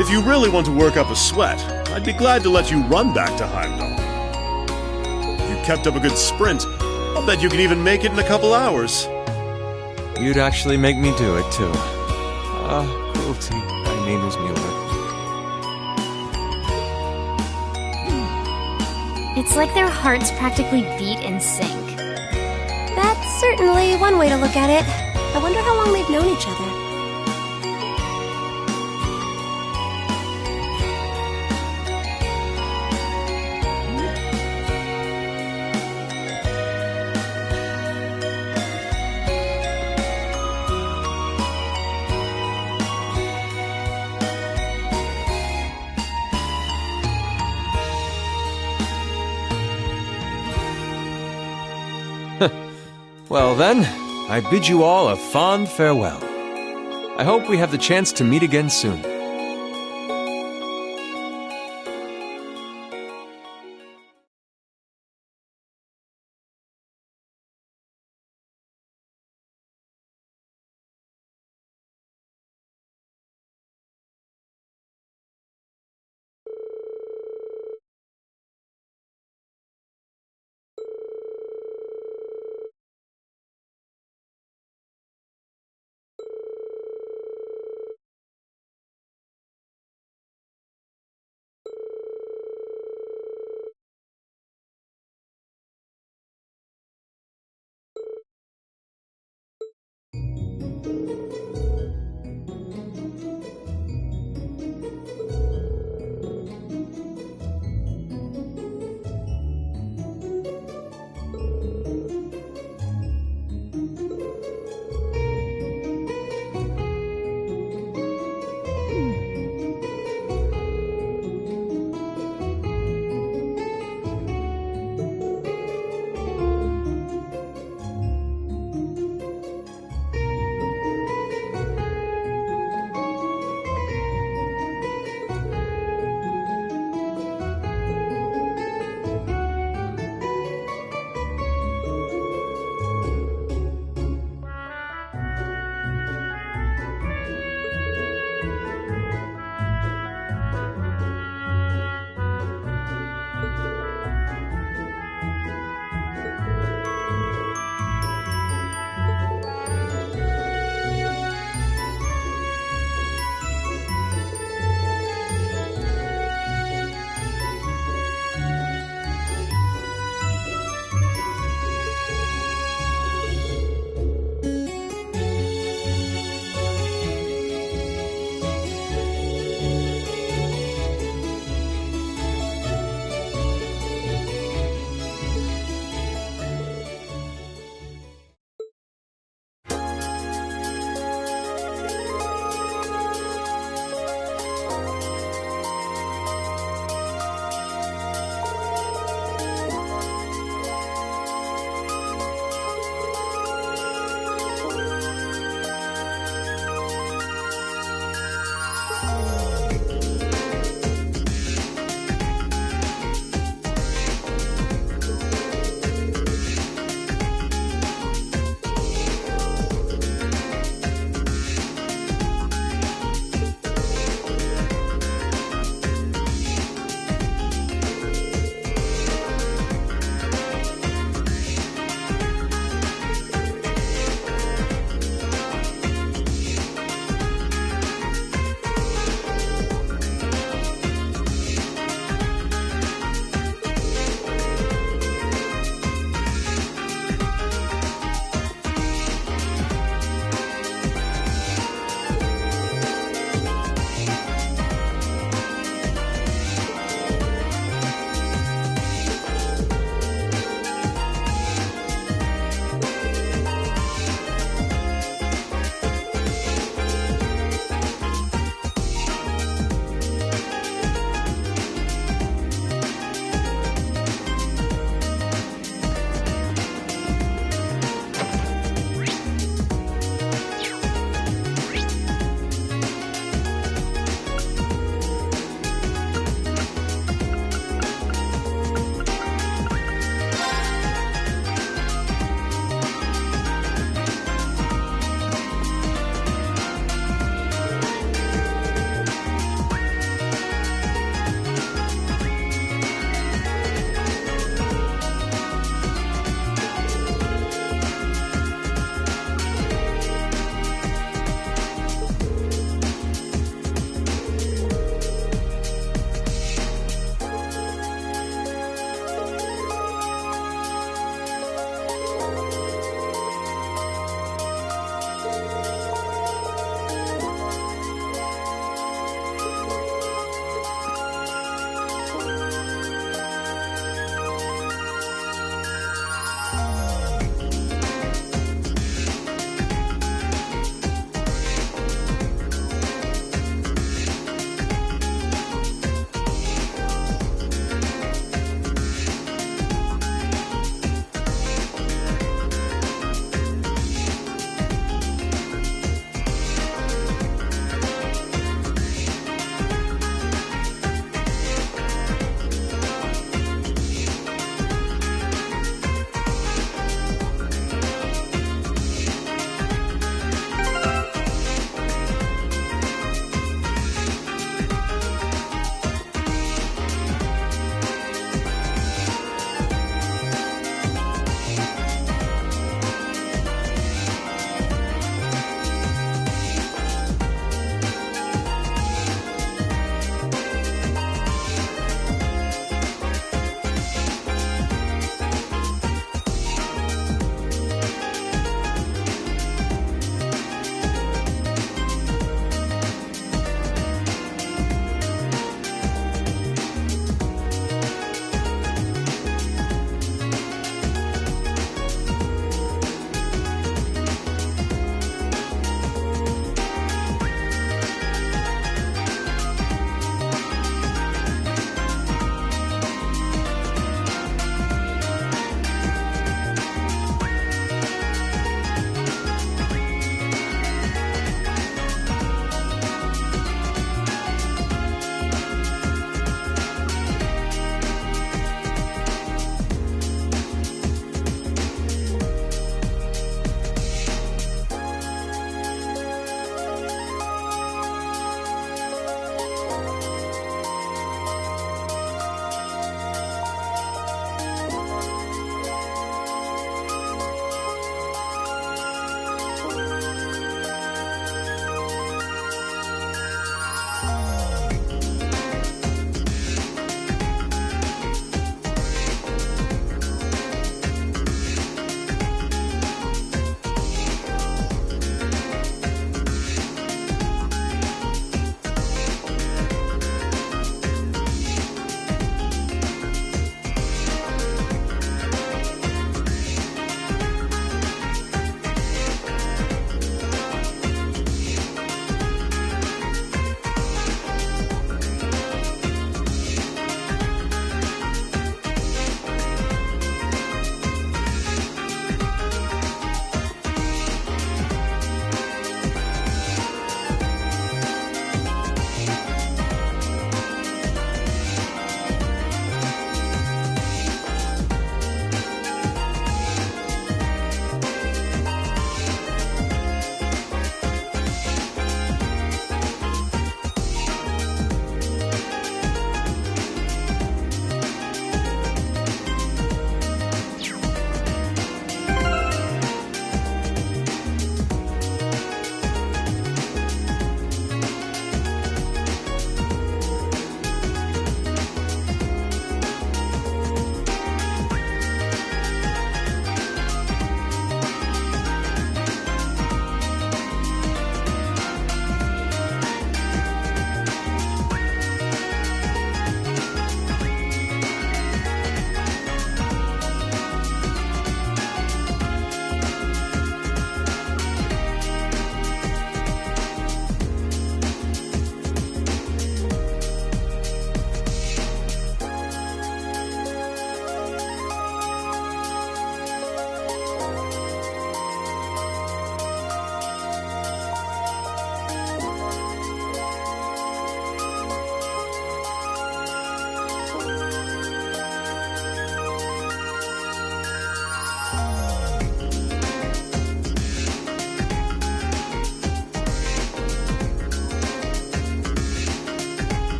If you really want to work up a sweat, I'd be glad to let you run back to Heimdall. If you kept up a good sprint, I'll bet you can even make it in a couple hours. You'd actually make me do it, too. Cruelty. My name is Mueller. It's like their hearts practically beat in sync. That's certainly one way to look at it. I wonder how long they've known each other. Well then, I bid you all a fond farewell. I hope we have the chance to meet again soon.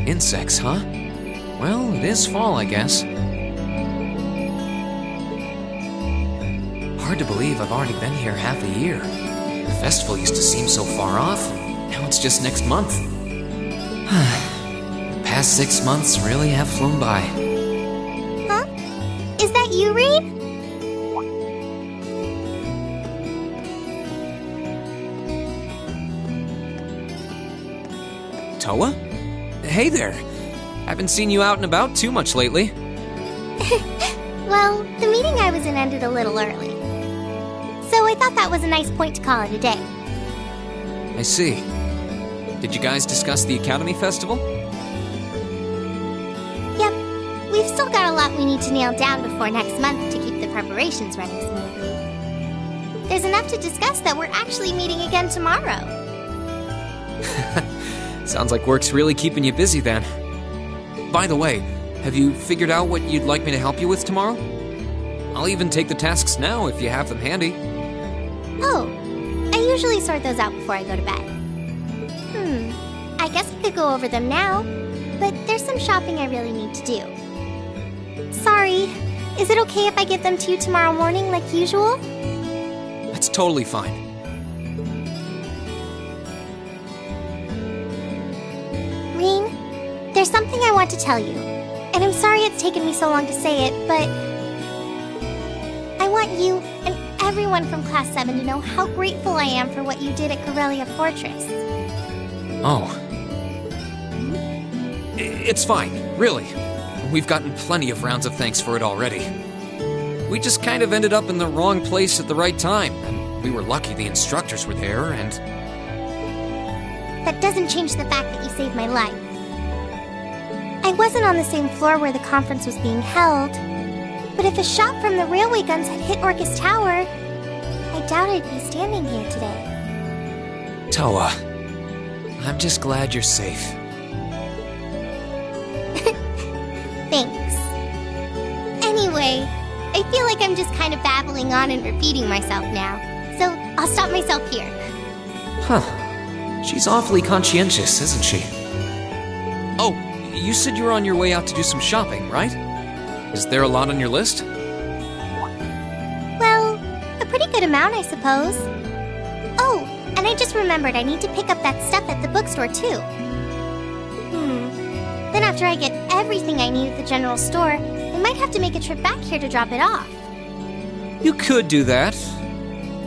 Insects, huh? Well, it is fall, I guess. Hard to believe I've already been here half a year. The festival used to seem so far off. Now it's just next month. The past 6 months really have flown by. Huh? Is that you, Reed? Toa? Hey there. Haven't seen you out and about too much lately. Well, the meeting I was in ended a little early. So I thought that was a nice point to call it a day. I see. Did you guys discuss the Academy Festival? Yep. We've still got a lot we need to nail down before next month to keep the preparations running smoothly. There's enough to discuss that we're actually meeting again tomorrow. Sounds like work's really keeping you busy then. By the way, have you figured out what you'd like me to help you with tomorrow? I'll even take the tasks now if you have them handy. Oh, I usually sort those out before I go to bed. I guess I could go over them now, but there's some shopping I really need to do. Sorry, is it okay if I give them to you tomorrow morning like usual? That's totally fine. Rean, there's something I want to tell you, and I'm sorry it's taken me so long to say it, but I want you and everyone from Class 7 to know how grateful I am for what you did at Corellia Fortress. Oh. It's fine, really. We've gotten plenty of rounds of thanks for it already. We just kind of ended up in the wrong place at the right time, and we were lucky the instructors were there, and... That doesn't change the fact that you saved my life. I wasn't on the same floor where the conference was being held, but if a shot from the railway guns had hit Orcus Tower, I doubt I'd be standing here today. Toa, I'm just glad you're safe. Thanks. Anyway, I feel like I'm just kind of babbling on and repeating myself now, so I'll stop myself here. Huh. She's awfully conscientious, isn't she? Oh, you said you were on your way out to do some shopping, right? Is there a lot on your list? Well, a pretty good amount, I suppose. Oh, and I just remembered I need to pick up that stuff at the bookstore, too. Then after I get everything I need at the general store, I might have to make a trip back here to drop it off. You could do that.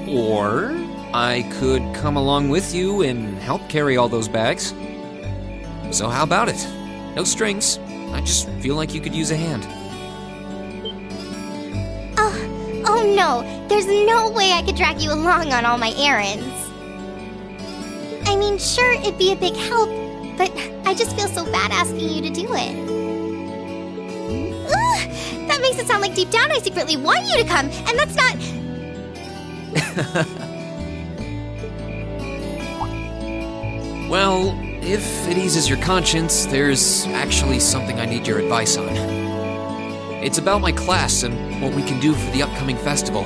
Or I could come along with you and help carry all those bags. So how about it? No strings. I just feel like you could use a hand. Oh no, there's no way I could drag you along on all my errands. I mean, sure, it'd be a big help, but I just feel so bad asking you to do it. Ugh, that makes it sound like deep down I secretly want you to come, and that's not... Well, if it eases your conscience, there's actually something I need your advice on. It's about my class and what we can do for the upcoming festival.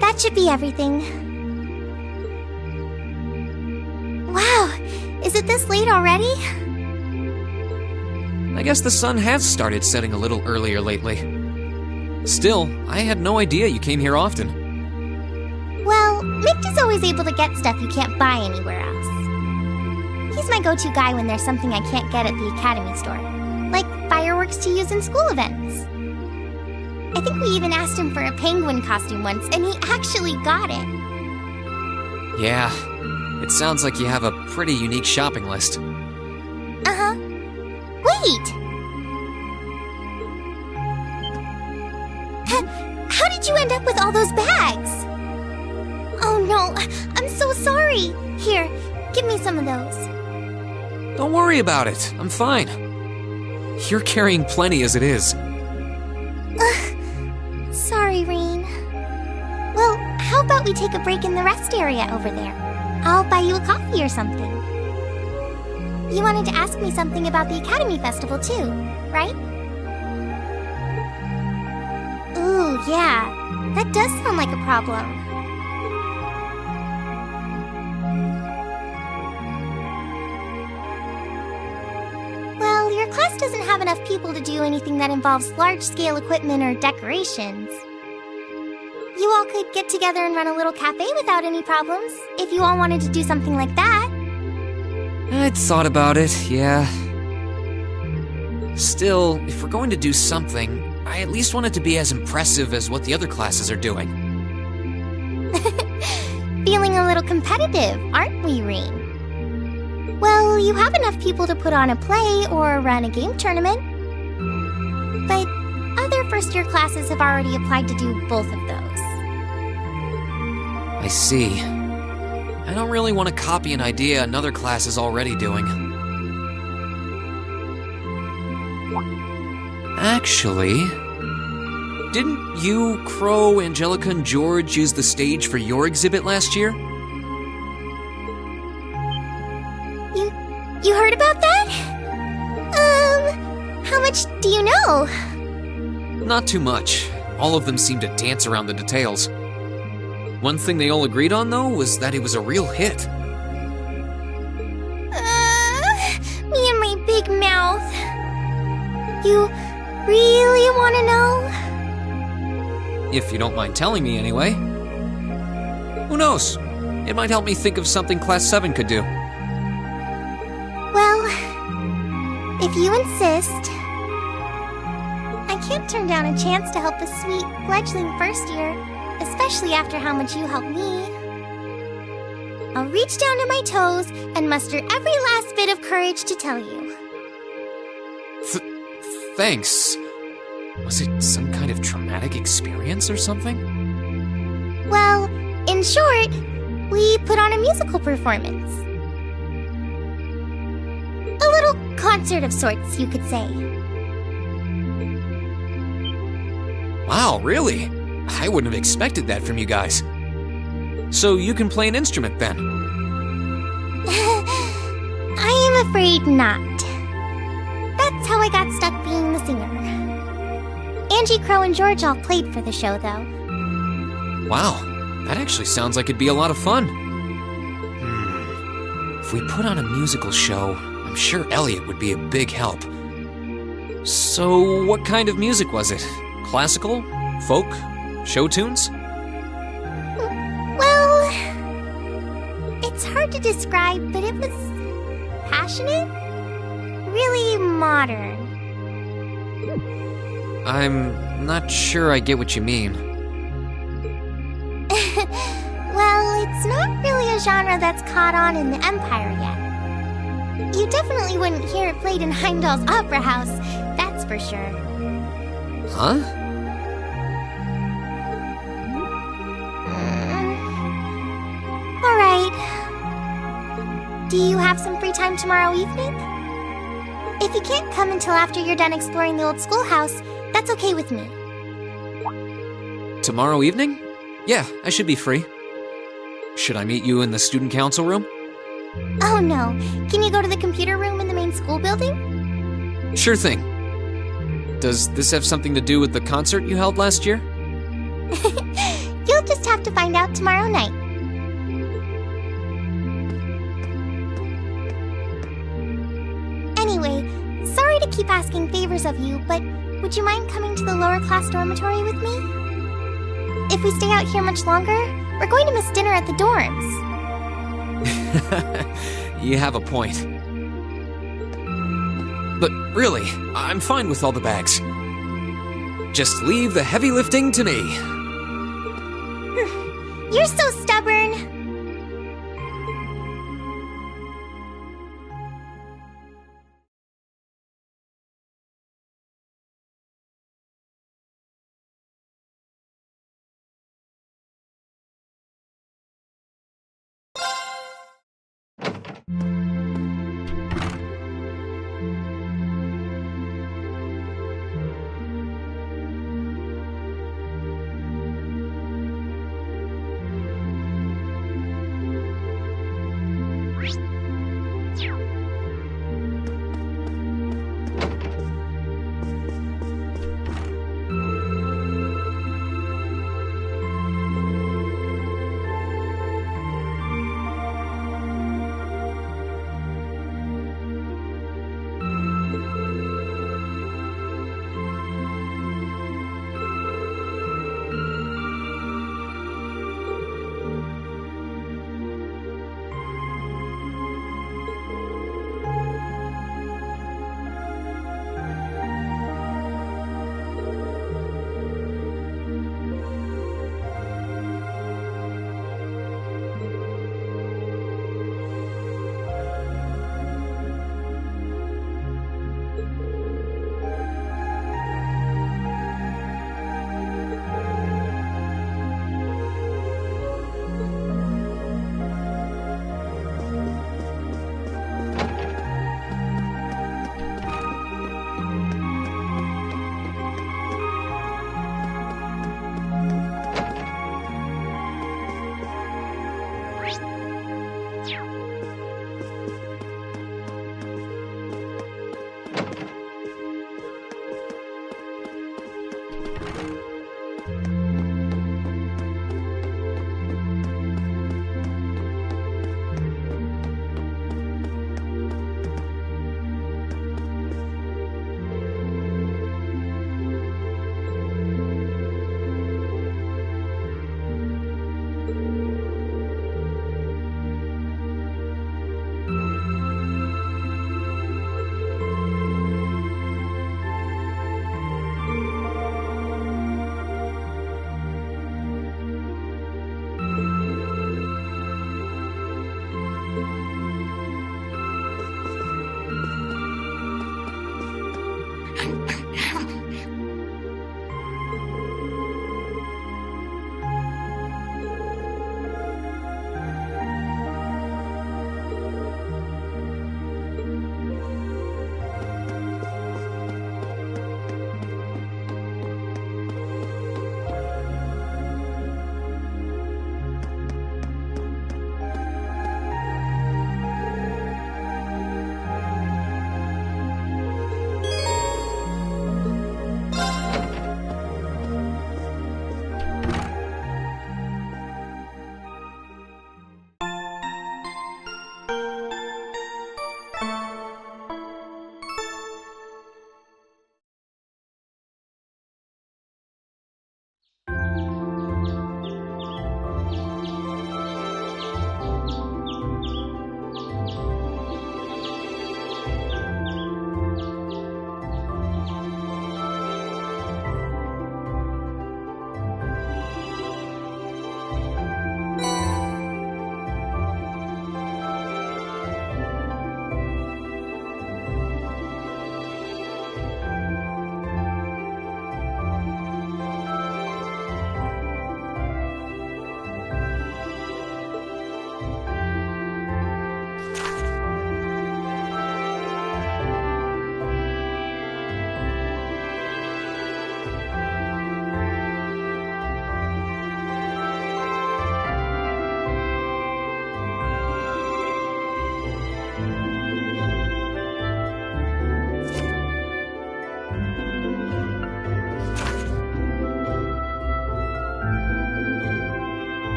That should be everything. Wow, is it this late already? guess the sun has started setting a little earlier lately. Still, I had no idea you came here often. Well, Mick is always able to get stuff you can't buy anywhere else. He's my go-to guy when there's something I can't get at the Academy store, like fireworks to use in school events. I think we even asked him for a penguin costume once, and he actually got it. Yeah, it sounds like you have a pretty unique shopping list. Uh-huh. Wait! How did you end up with all those bags? Oh no, I'm so sorry. Here, give me some of those. Don't worry about it, I'm fine. You're carrying plenty as it is. Sorry, Reen. Well, how about we take a break in the rest area over there? I'll buy you a coffee or something. You wanted to ask me something about the Academy Festival too, right? Ooh, yeah. That does sound like a problem. Well, your class doesn't have enough people to do anything that involves large-scale equipment or decorations. You all could get together and run a little cafe without any problems, if you all wanted to do something like that. I'd thought about it, yeah. Still, if we're going to do something, I at least want it to be as impressive as what the other classes are doing. Feeling a little competitive, aren't we, Reen? Well, you have enough people to put on a play or run a game tournament. But other first-year classes have already applied to do both of those. I see. I don't really want to copy an idea another class is already doing. Actually, didn't you, Crow, Angelica, and George use the stage for your exhibit last year? You heard about that? How much do you know? Not too much. All of them seemed to dance around the details. One thing they all agreed on, though, was that it was a real hit. Me and my big mouth. You really want to know? If you don't mind telling me, anyway. Who knows? It might help me think of something Class 7 could do. Well, if you insist. I can't turn down a chance to help a sweet, fledgling first year, especially after how much you helped me. I'll reach down to my toes and muster every last bit of courage to tell you. Thanks. Was it some kind of traumatic experience or something? Well, in short, we put on a musical performance. A little concert of sorts, you could say. Wow, really? I wouldn't have expected that from you guys. So you can play an instrument then? I am afraid not. That's how I got stuck being the singer. Angie, Crow, and George all played for the show, though. Wow, that actually sounds like it'd be a lot of fun. If we put on a musical show, I'm sure Elliot would be a big help. So, what kind of music was it? Classical? Folk? Show tunes? Well, it's hard to describe, but it was passionate, really modern. I'm not sure I get what you mean. Well, it's not really a genre that's caught on in the Empire yet. You definitely wouldn't hear it played in Heimdall's Opera House, that's for sure. Huh? Alright. Do you have some free time tomorrow evening? If you can't come until after you're done exploring the old schoolhouse, that's okay with me. Tomorrow evening? Yeah, I should be free. Should I meet you in the student council room? Oh no, can you go to the computer room in the main school building? Sure thing. Does this have something to do with the concert you held last year? You'll just have to find out tomorrow night. Anyway, sorry to to keep asking favors of you, but would you mind coming to the lower class dormitory with me? If we stay out here much longer, we're going to miss dinner at the dorms. You have a point. But really, I'm fine with all the bags. Just leave the heavy lifting to me. You're so stubborn.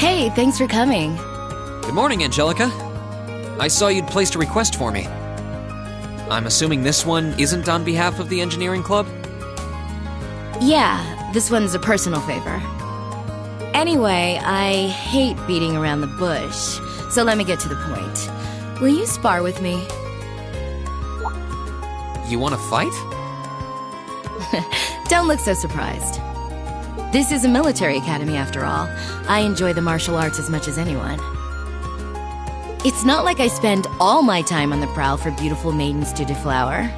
Hey, thanks for coming. Good morning, Angelica. I saw you'd placed a request for me. I'm assuming this one isn't on behalf of the engineering club? Yeah, this one's a personal favor. Anyway, I hate beating around the bush, so let me get to the point. Will you spar with me? You want to fight? Don't look so surprised. This is a military academy after all. I enjoy the martial arts as much as anyone. It's not like I spend all my time on the prowl for beautiful maidens to deflower.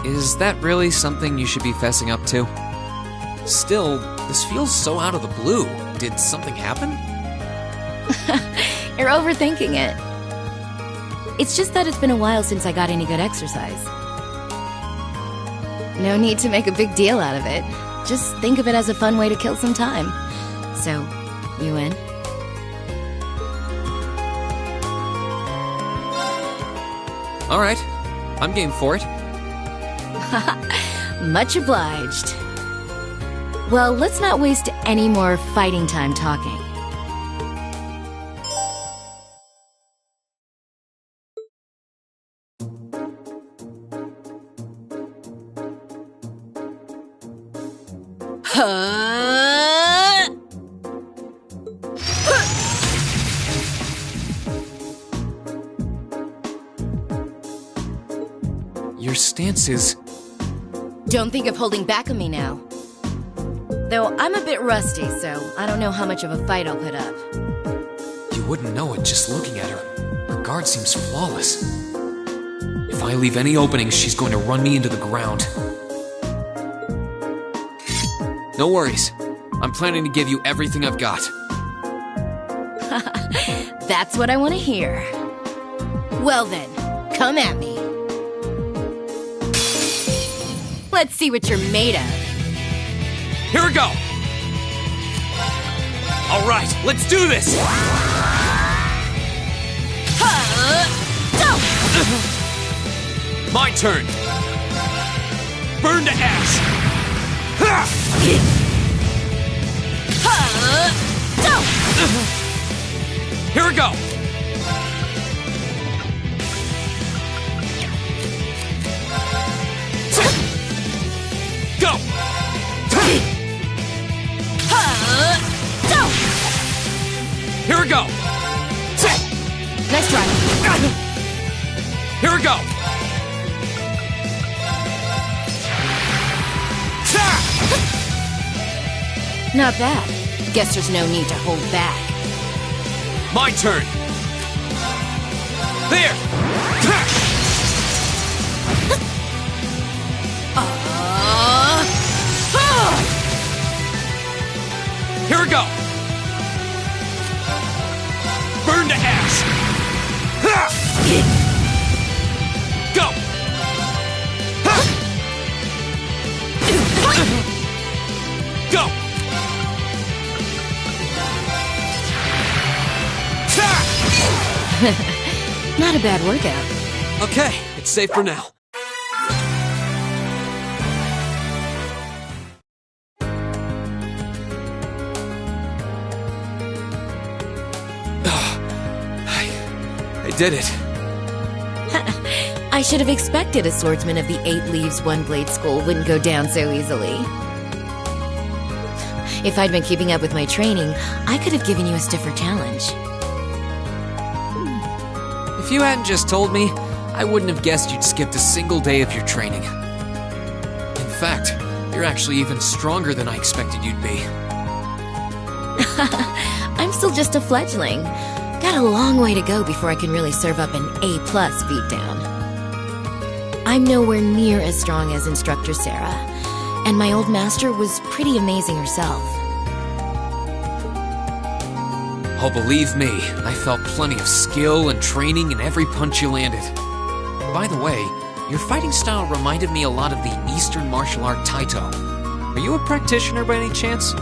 Is that really something you should be fessing up to? Still, this feels so out of the blue. Did something happen? You're overthinking it. It's just that it's been a while since I got any good exercise. No need to make a big deal out of it. Just think of it as a fun way to kill some time. So, you in? Alright, I'm game for it. Much obliged. Well, let's not waste any more fighting time talking. Your stance is... Don't think of holding back on me now. Though I'm a bit rusty, so I don't know how much of a fight I'll put up. You wouldn't know it just looking at her. Her guard seems flawless. If I leave any openings, she's going to run me into the ground. No worries. I'm planning to give you everything I've got. That's what I want to hear. Well then, come at me. Let's see what you're made of. Here we go! Alright, let's do this! My turn! Burn to ash! Here we go! Go! Here we go! Nice try. Here we go! Not bad. Guess there's no need to hold back. My turn! There! Here we go! Burn to ash! Go! Go! Not a bad workout. Okay, it's safe for now. I did it. I should have expected a swordsman of the 8 Leaves One Blade School wouldn't go down so easily. If I'd been keeping up with my training, I could have given you a stiffer challenge. If you hadn't just told me, I wouldn't have guessed you'd skipped a single day of your training. In fact, you're actually even stronger than I expected you'd be. I'm still just a fledgling. Got a long way to go before I can really serve up an A+ beatdown. I'm nowhere near as strong as Instructor Sarah, and my old master was pretty amazing herself. Oh, believe me, I felt plenty of skill and training in every punch you landed. By the way, your fighting style reminded me a lot of the Eastern martial art Taito. Are you a practitioner by any chance?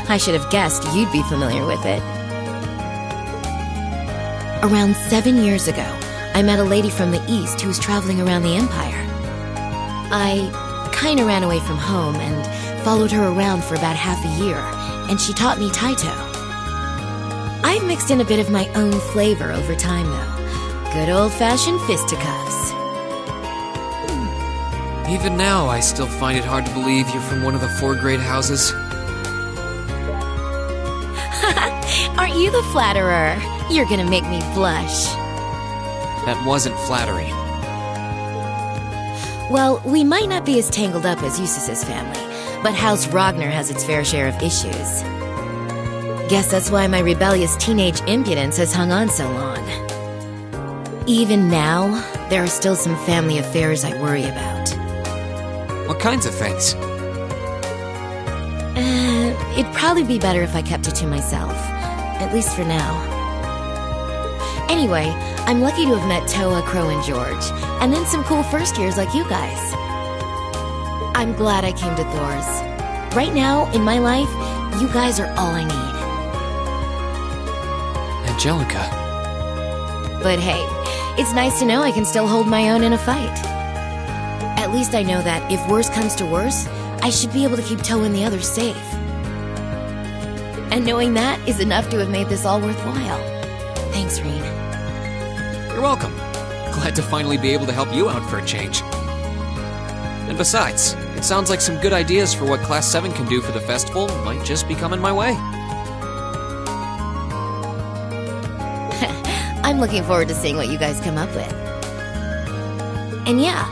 I should have guessed you'd be familiar with it. Around 7 years ago, I met a lady from the East who was traveling around the Empire. I kinda ran away from home and followed her around for about half a year, and she taught me Taito. I've mixed in a bit of my own flavor over time, though. Good old-fashioned fisticuffs. Even now, I still find it hard to believe you're from one of the 4 grade houses. Aren't you the flatterer? You're gonna make me blush. That wasn't flattery. Well, we might not be as tangled up as Eustace's family, but House Rogner has its fair share of issues. Guess that's why my rebellious teenage impudence has hung on so long. Even now, there are still some family affairs I worry about. What kinds of things? It'd probably be better if I kept it to myself. At least for now. Anyway, I'm lucky to have met Toa, Crow, and George, and then some cool first years like you guys. I'm glad I came to Thor's. Right now, in my life, you guys are all I need. Angelica. But hey, it's nice to know I can still hold my own in a fight. At least I know that if worse comes to worse, I should be able to keep Toa and the others safe. And knowing that is enough to have made this all worthwhile. Thanks, Rean. You're welcome. Glad to finally be able to help you out for a change. And besides, it sounds like some good ideas for what Class 7 can do for the festival might just be coming my way. I'm looking forward to seeing what you guys come up with. And yeah,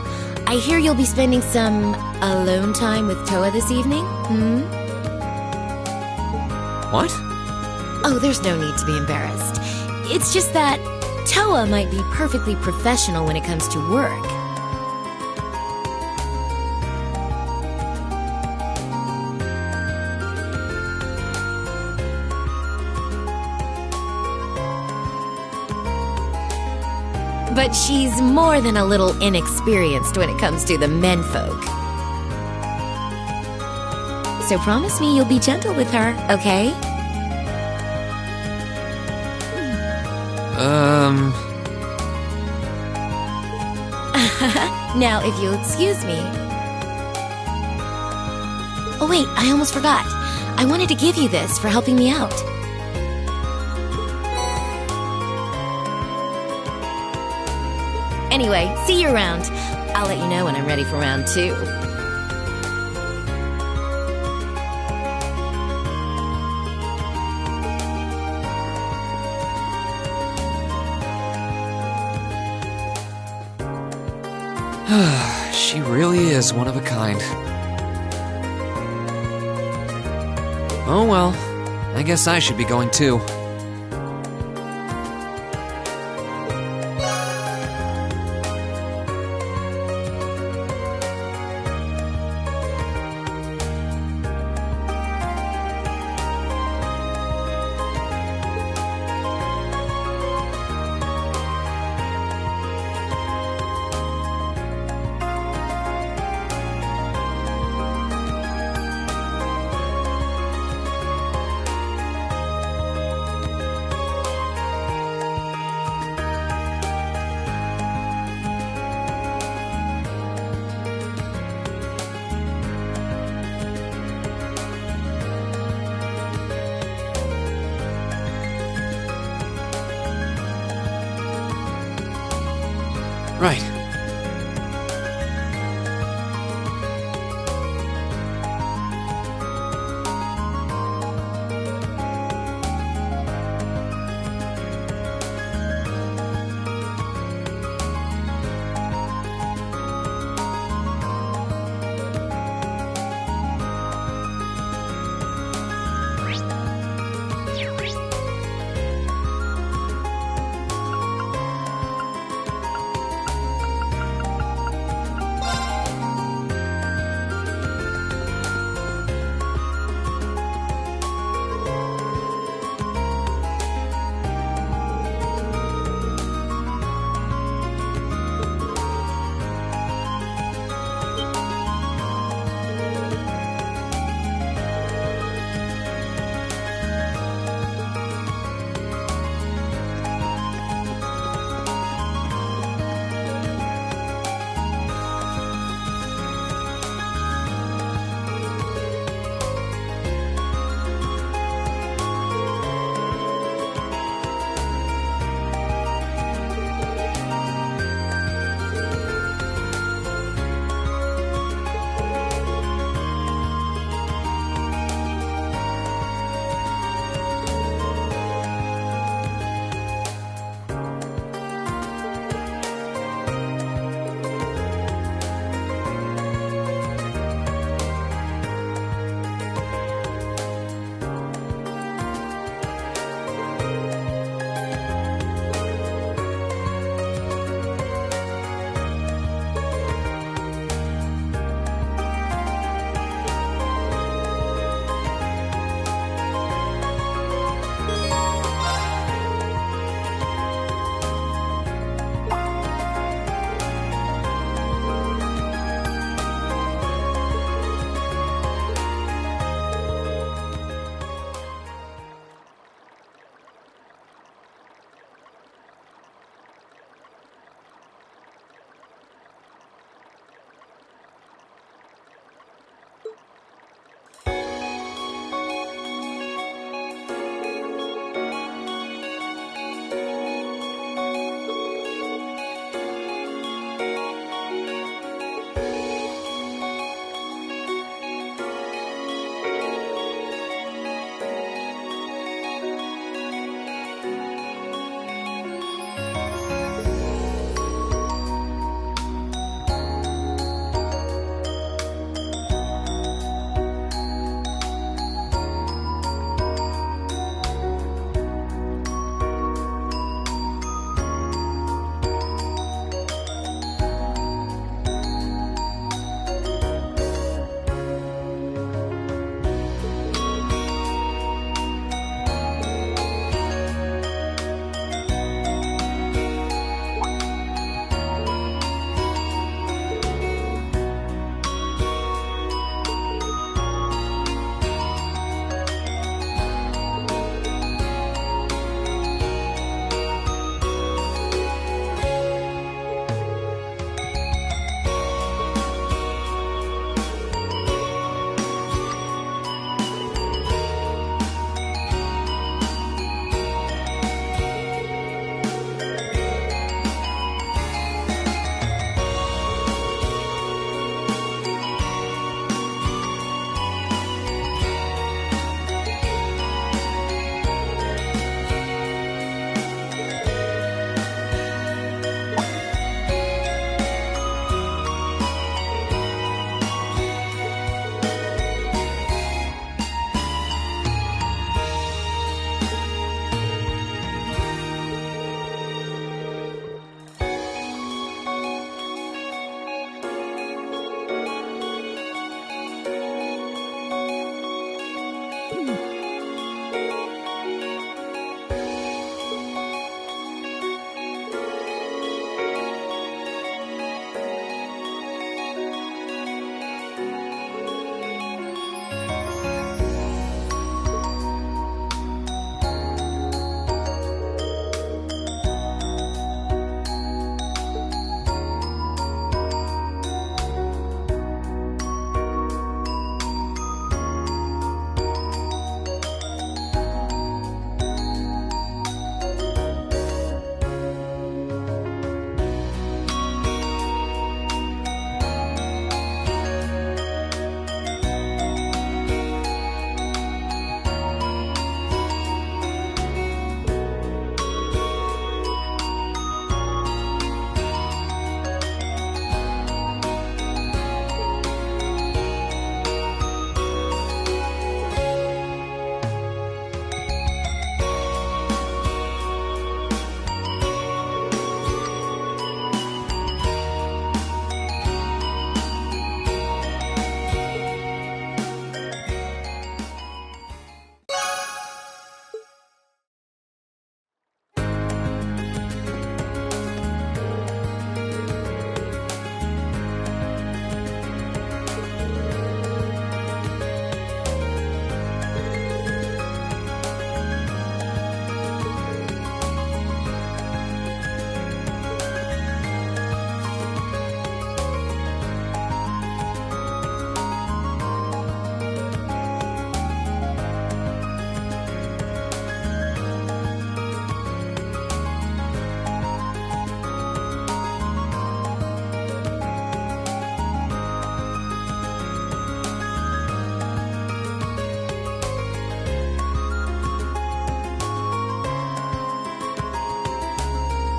I hear you'll be spending some alone time with Toa this evening, What? Oh, there's no need to be embarrassed. It's just that Toa might be perfectly professional when it comes to work. But she's more than a little inexperienced when it comes to the menfolk. So promise me you'll be gentle with her, okay? Now, if you'll excuse me... Oh wait, I almost forgot. I wanted to give you this for helping me out. Anyway, see you around. I'll let you know when I'm ready for round 2. She really is one of a kind. Oh well, I guess I should be going too. Right.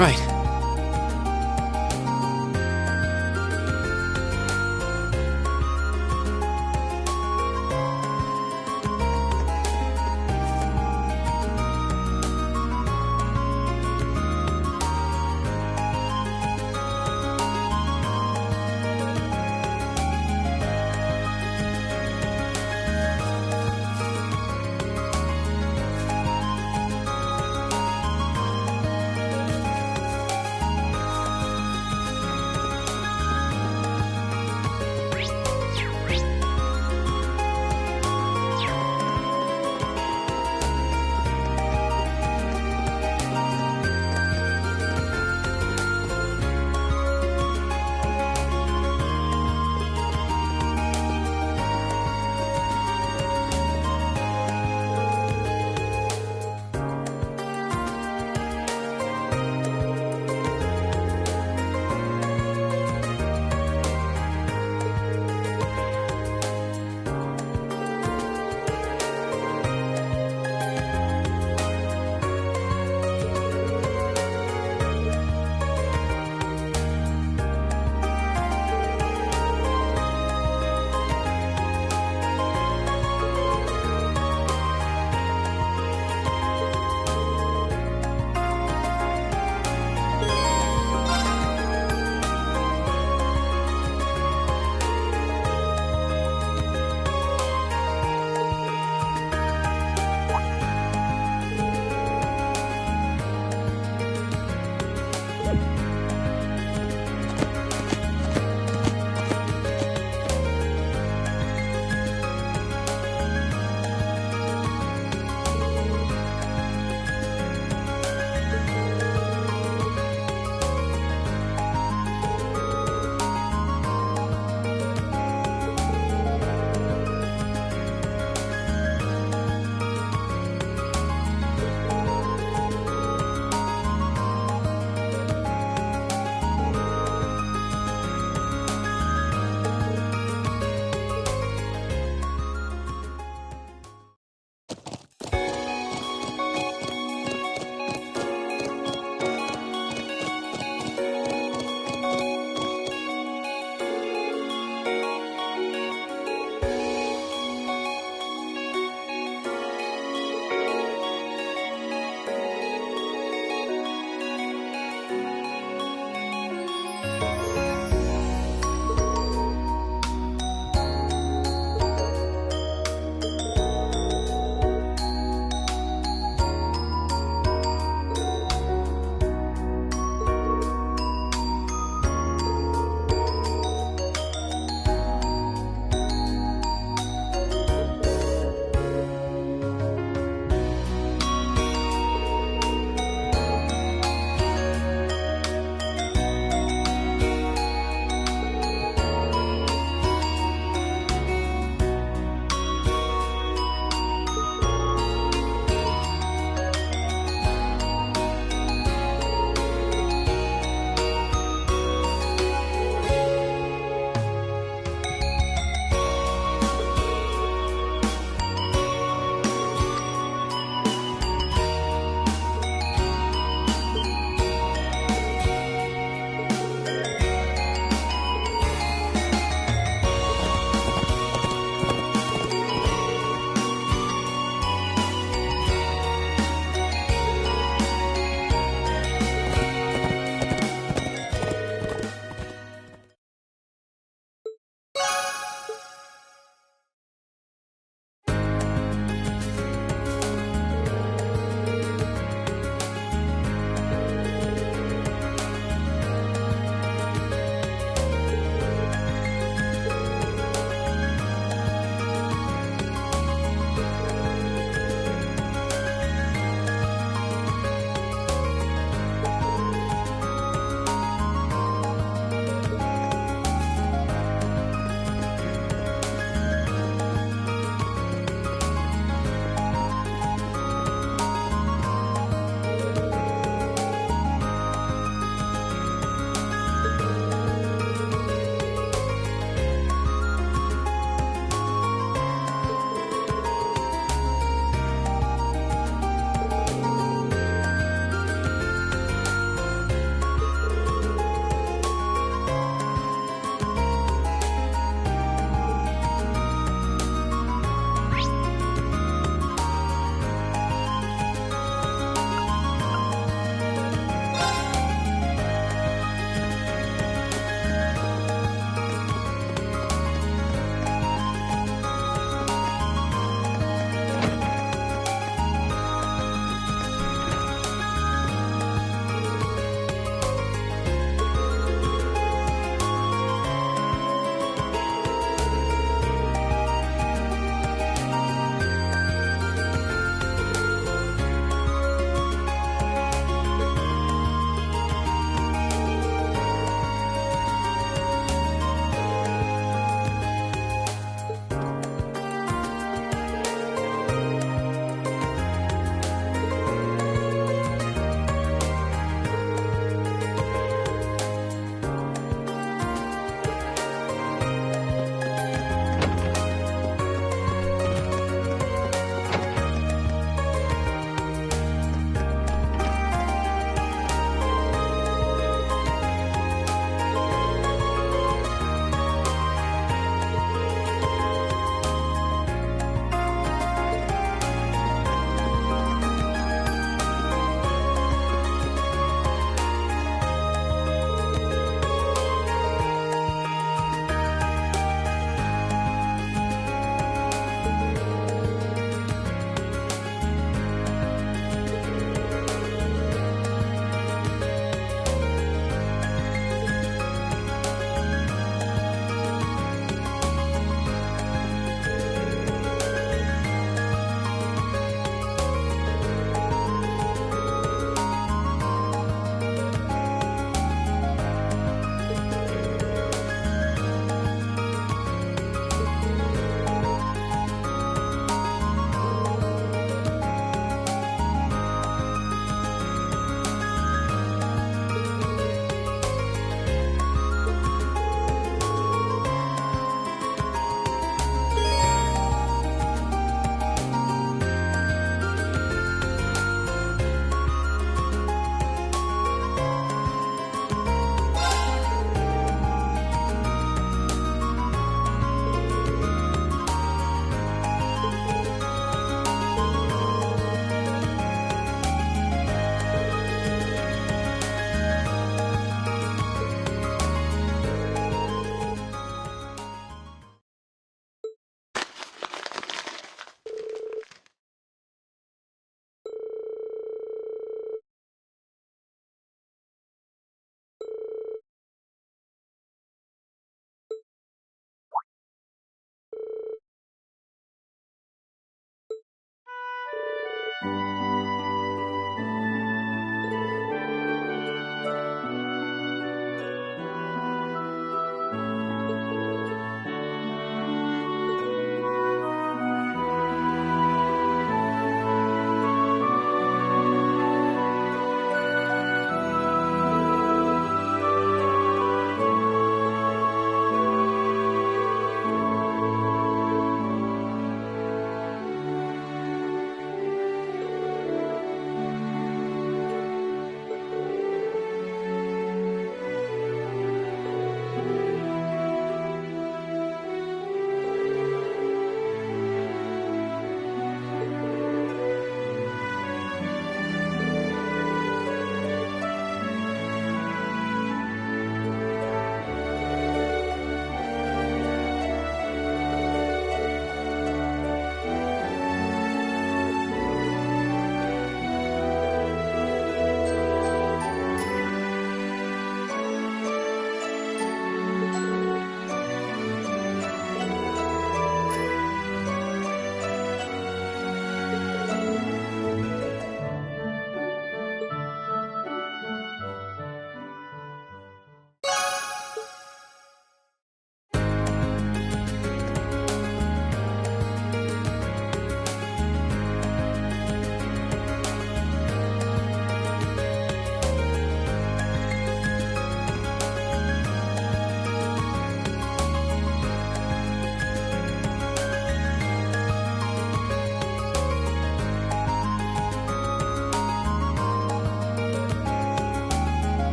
Right.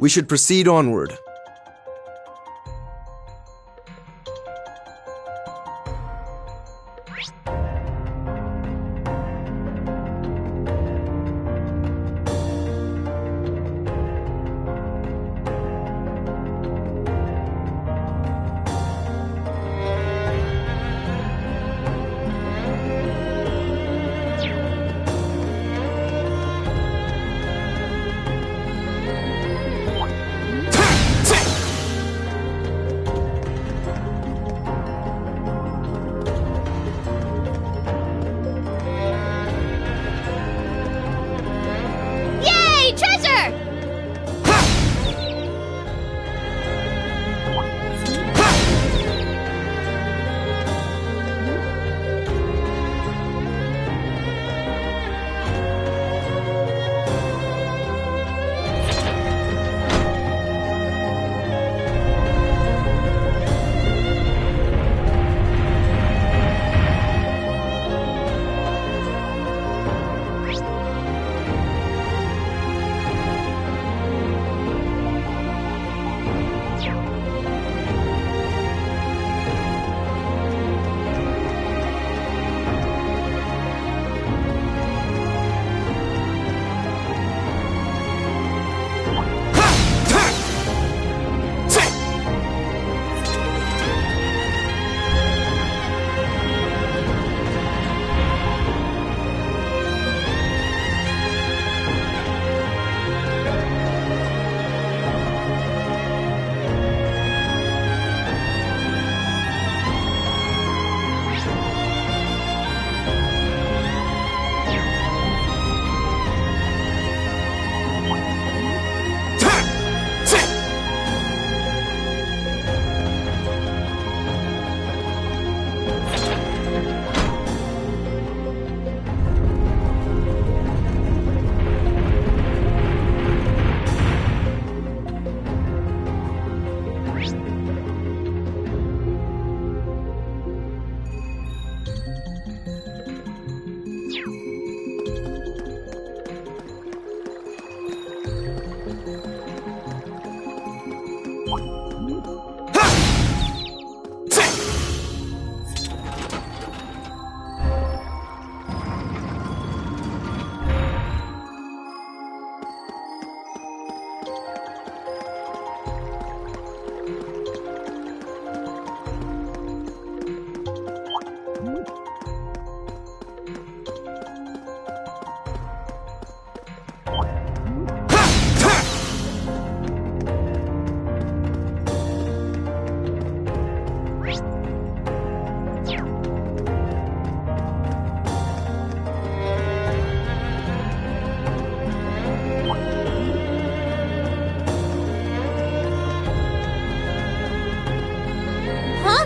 We should proceed onward.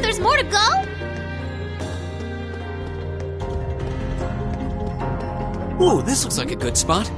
There's more to go? Ooh, this looks like a good spot.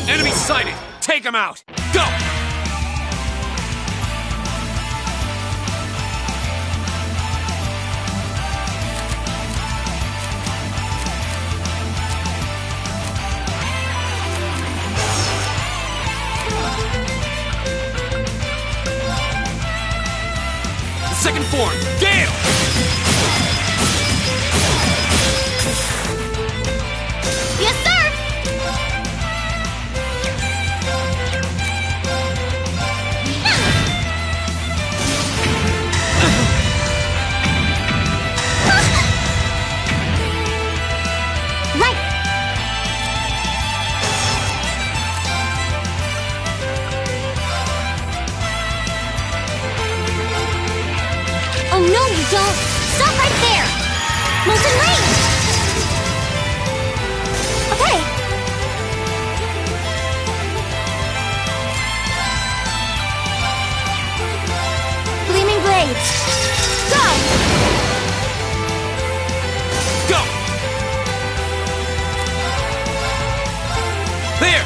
Enemy sighted! Take him out! Go! Second form, Gale! Yes, sir! Right! Oh no, you don't! Stop right there! Molten Rage! Okay! Gleaming Blades! Go! Go! There!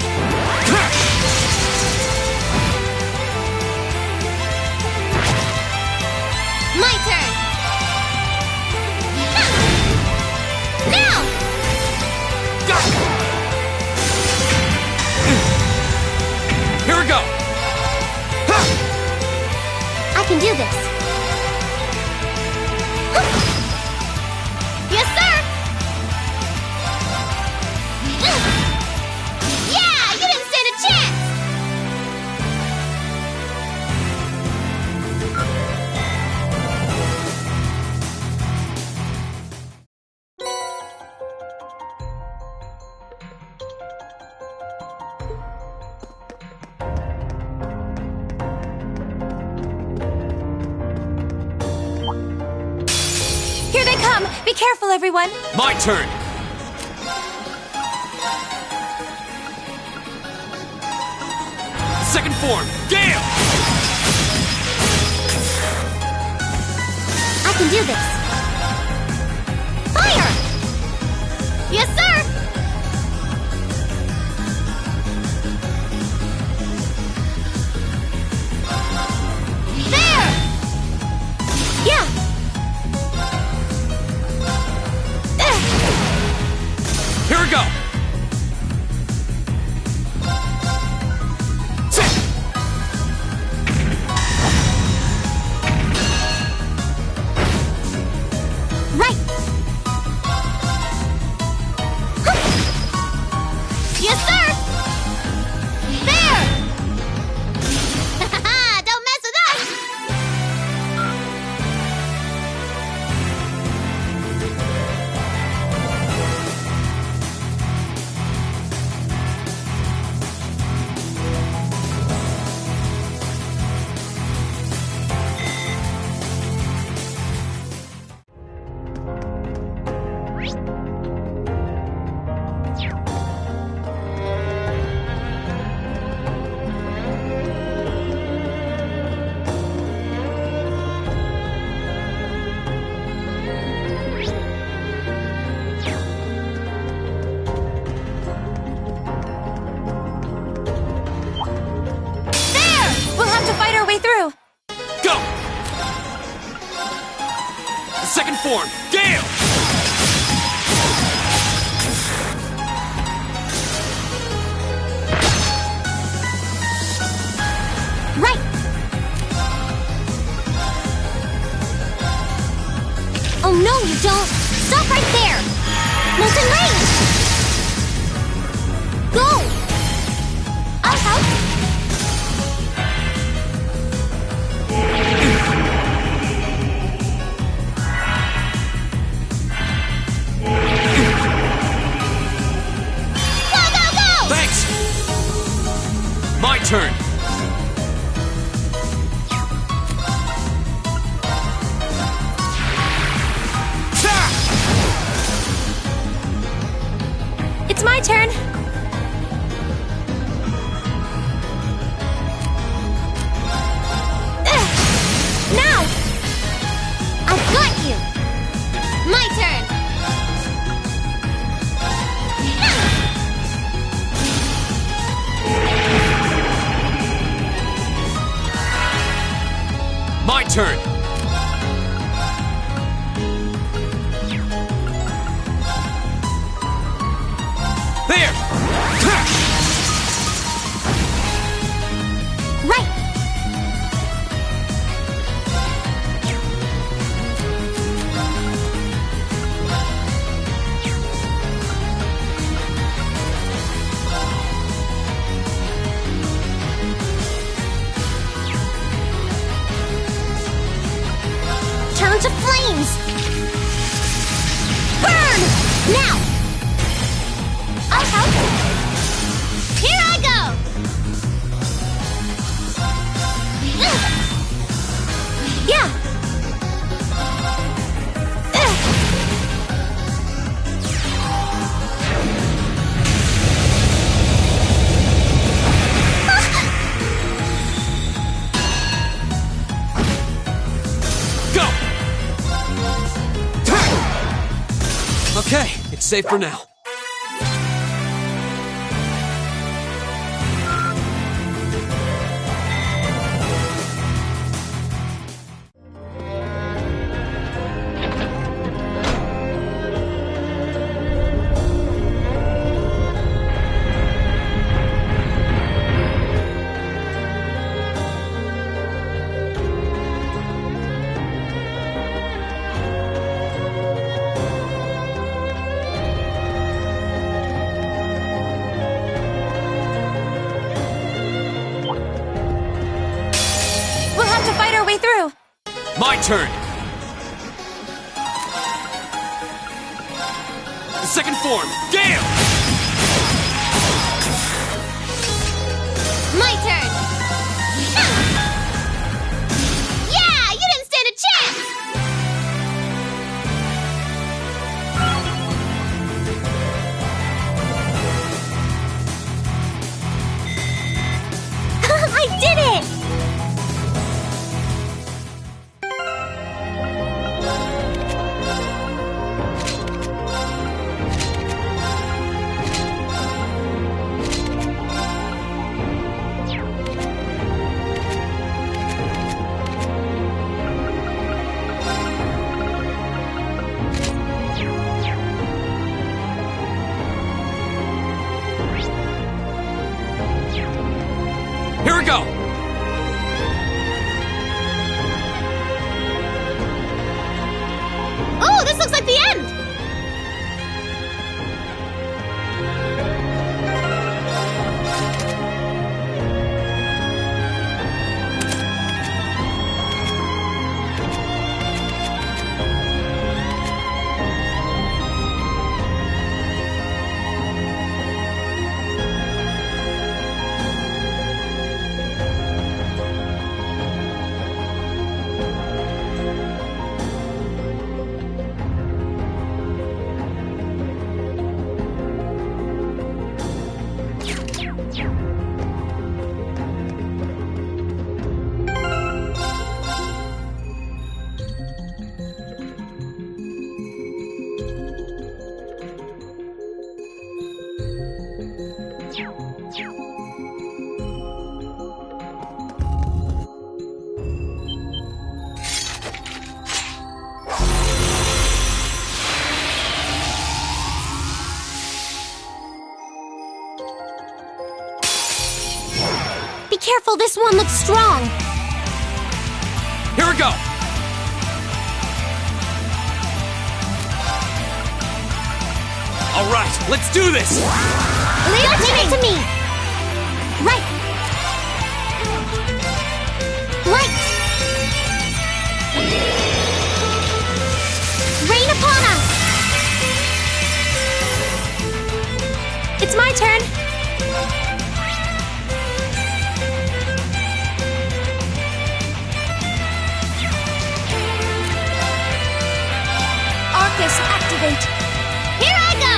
My turn! Now! Here we go! I can do this! Yes, sir! Yeah! You didn't stand a chance! Here they come! Be careful, everyone! My turn! Second form, Gale! I can do this! Fire! Yes, sir! There! Yeah! Here we go! Sit! Right! Yes, sir! There! Don't mess with us! We'll have to fight our way through! Go! Second form, Gale! Right! Oh no, you don't! Stop right there! Molten Rage! Go! I'll help! Go, go, go! Thanks! My turn! It's my turn! Now! I've got you! My turn! My turn! There! Right! beams! Burn! Now! I'll help. Here I go! Yeah! Okay, it's safe for now. Through. My turn! The second form, Gale! My turn! Yeah! You didn't stand a chance! I did it! Here we go! Oh, this looks like the end! Be careful, this one looks strong. Here we go! All right, let's do this! Leave it to me! Right! Light! Rain upon us! It's my turn. Arcus, activate. Here I go!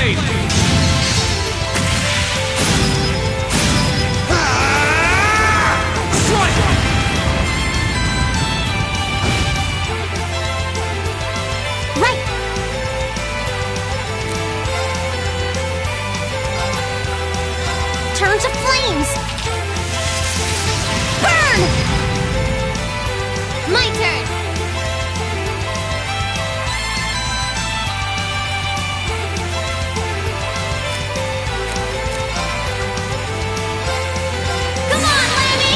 flame! Strike! Right! Turn to flames! Burn! My turn! Come on, Lammy!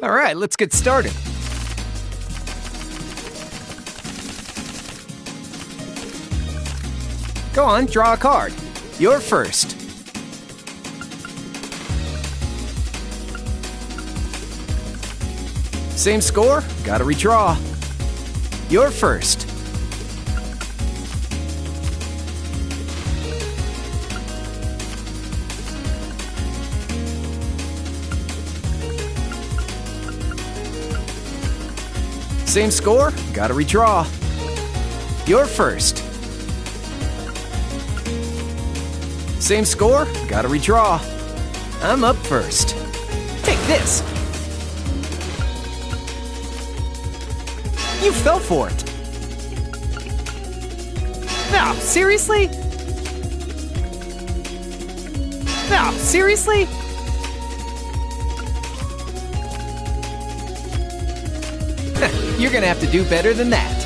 Alright, let's get started. Go on, draw a card. You're first. Same score? Gotta redraw. You're first. Same score? Gotta redraw. You're first. Same score? Gotta redraw. I'm up first. Take this! You fell for it! No, seriously? No, seriously? You're gonna have to do better than that.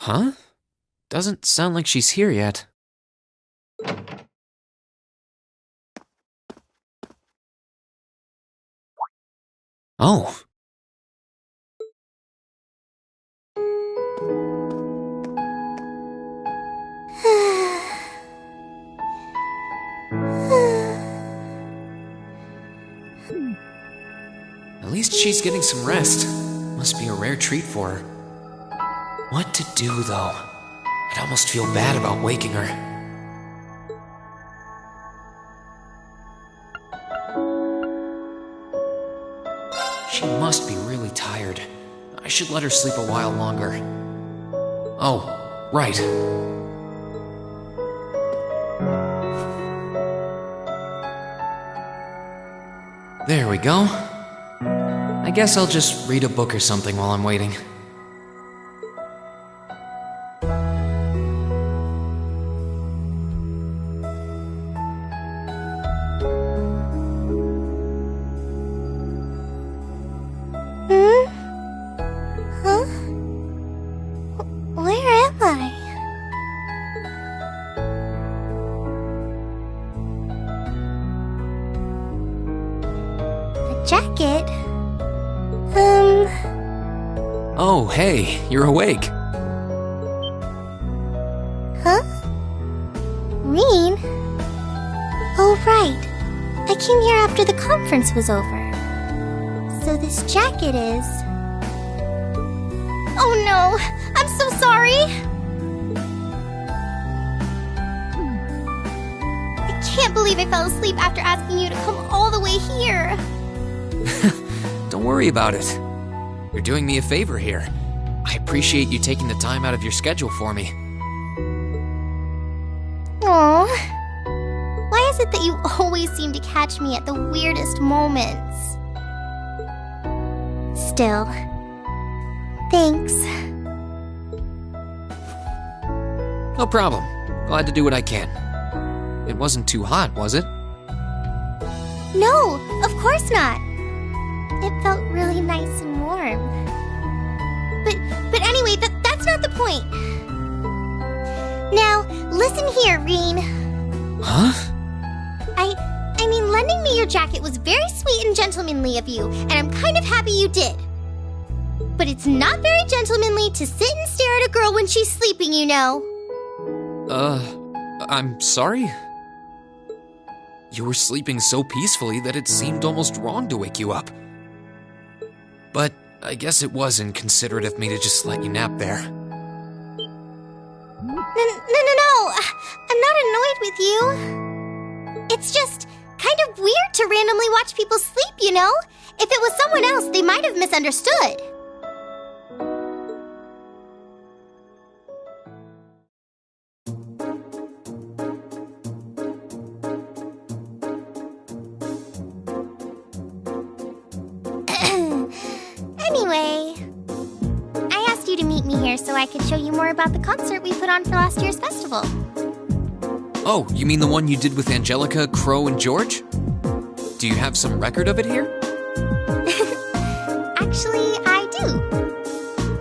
Huh? Doesn't sound like she's here yet. Oh. At least she's getting some rest. Must be a rare treat for her. What to do, though? I'd almost feel bad about waking her. She must be really tired. I should let her sleep a while longer. Oh, right. There we go. I guess I'll just read a book or something while I'm waiting. Jacket? Oh, hey, you're awake. Huh? Rean? Oh, right. I came here after the conference was over. So this jacket is... Oh no! I'm so sorry! I can't believe I fell asleep after asking you to come all the way here. Don't worry about it. You're doing me a favor here. I appreciate you taking the time out of your schedule for me. Aww. Why is it that you always seem to catch me at the weirdest moments? Still, thanks. No problem. Glad to do what I can. It wasn't too hot, was it? No, of course not. It felt really nice and warm. But anyway, that's not the point. Now, listen here, Rean. Huh? I mean, lending me your jacket was very sweet and gentlemanly of you, and I'm kind of happy you did. But it's not very gentlemanly to sit and stare at a girl when she's sleeping, you know. I'm sorry? You were sleeping so peacefully that it seemed almost wrong to wake you up. But I guess it was inconsiderate of me to just let you nap there. No. I'm not annoyed with you. It's just kind of weird to randomly watch people sleep, you know? If it was someone else, they might have misunderstood. Anyway, I asked you to meet me here so I could show you more about the concert we put on for last year's festival. Oh, you mean the one you did with Angelica, Crow, and George? Do you have some record of it here? Actually, I do.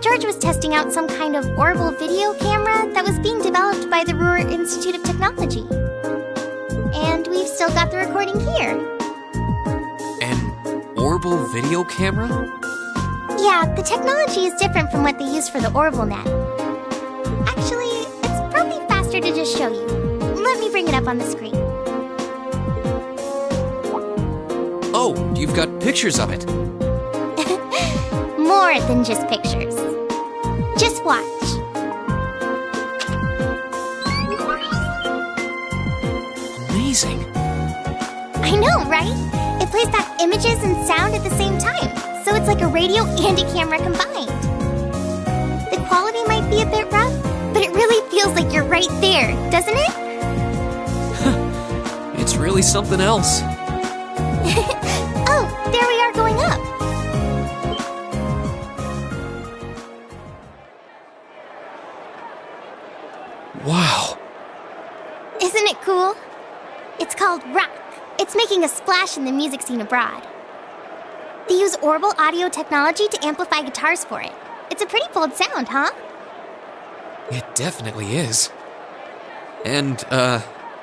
George was testing out some kind of Orbital video camera that was being developed by the Ruhr Institute of Technology. And we've still got the recording here. An Orbital video camera? Yeah, the technology is different from what they use for the Orbital net. Actually, it's probably faster to just show you. Let me bring it up on the screen. Oh, you've got pictures of it. More than just pictures. Just watch. Amazing. I know, right? It plays back images and sound at the same time, so it's like a radio and a camera combined. The quality might be a bit rough, but it really feels like you're right there, doesn't it? It's really something else. Oh, there we are going up. Wow. Isn't it cool? It's called Rock. It's making a splash in the music scene abroad. They use Orbital audio technology to amplify guitars for it. It's a pretty bold sound, huh? It definitely is. And,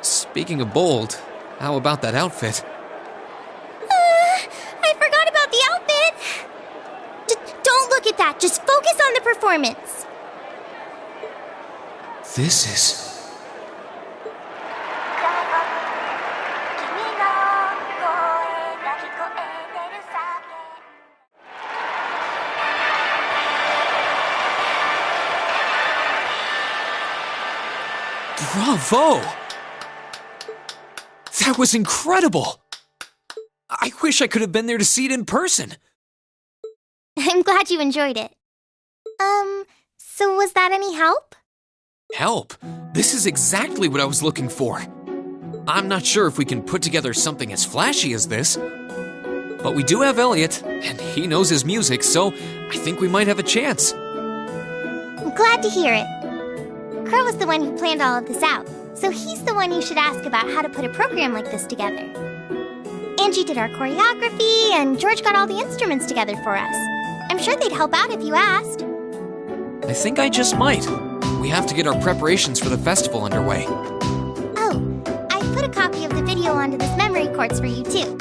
speaking of bold, how about that outfit? I forgot about the outfit! Don't look at that, just focus on the performance. This is... Bravo! That was incredible! I wish I could have been there to see it in person. I'm glad you enjoyed it. So was that any help? Help? This is exactly what I was looking for. I'm not sure if we can put together something as flashy as this, but we do have Elliot, and he knows his music, so I think we might have a chance. I'm glad to hear it. Crow was the one who planned all of this out, so he's the one you should ask about how to put a program like this together. Angie did our choreography, and George got all the instruments together for us. I'm sure they'd help out if you asked. I think I just might. We have to get our preparations for the festival underway. Oh, I put a copy of the video onto this memory quartz for you, too.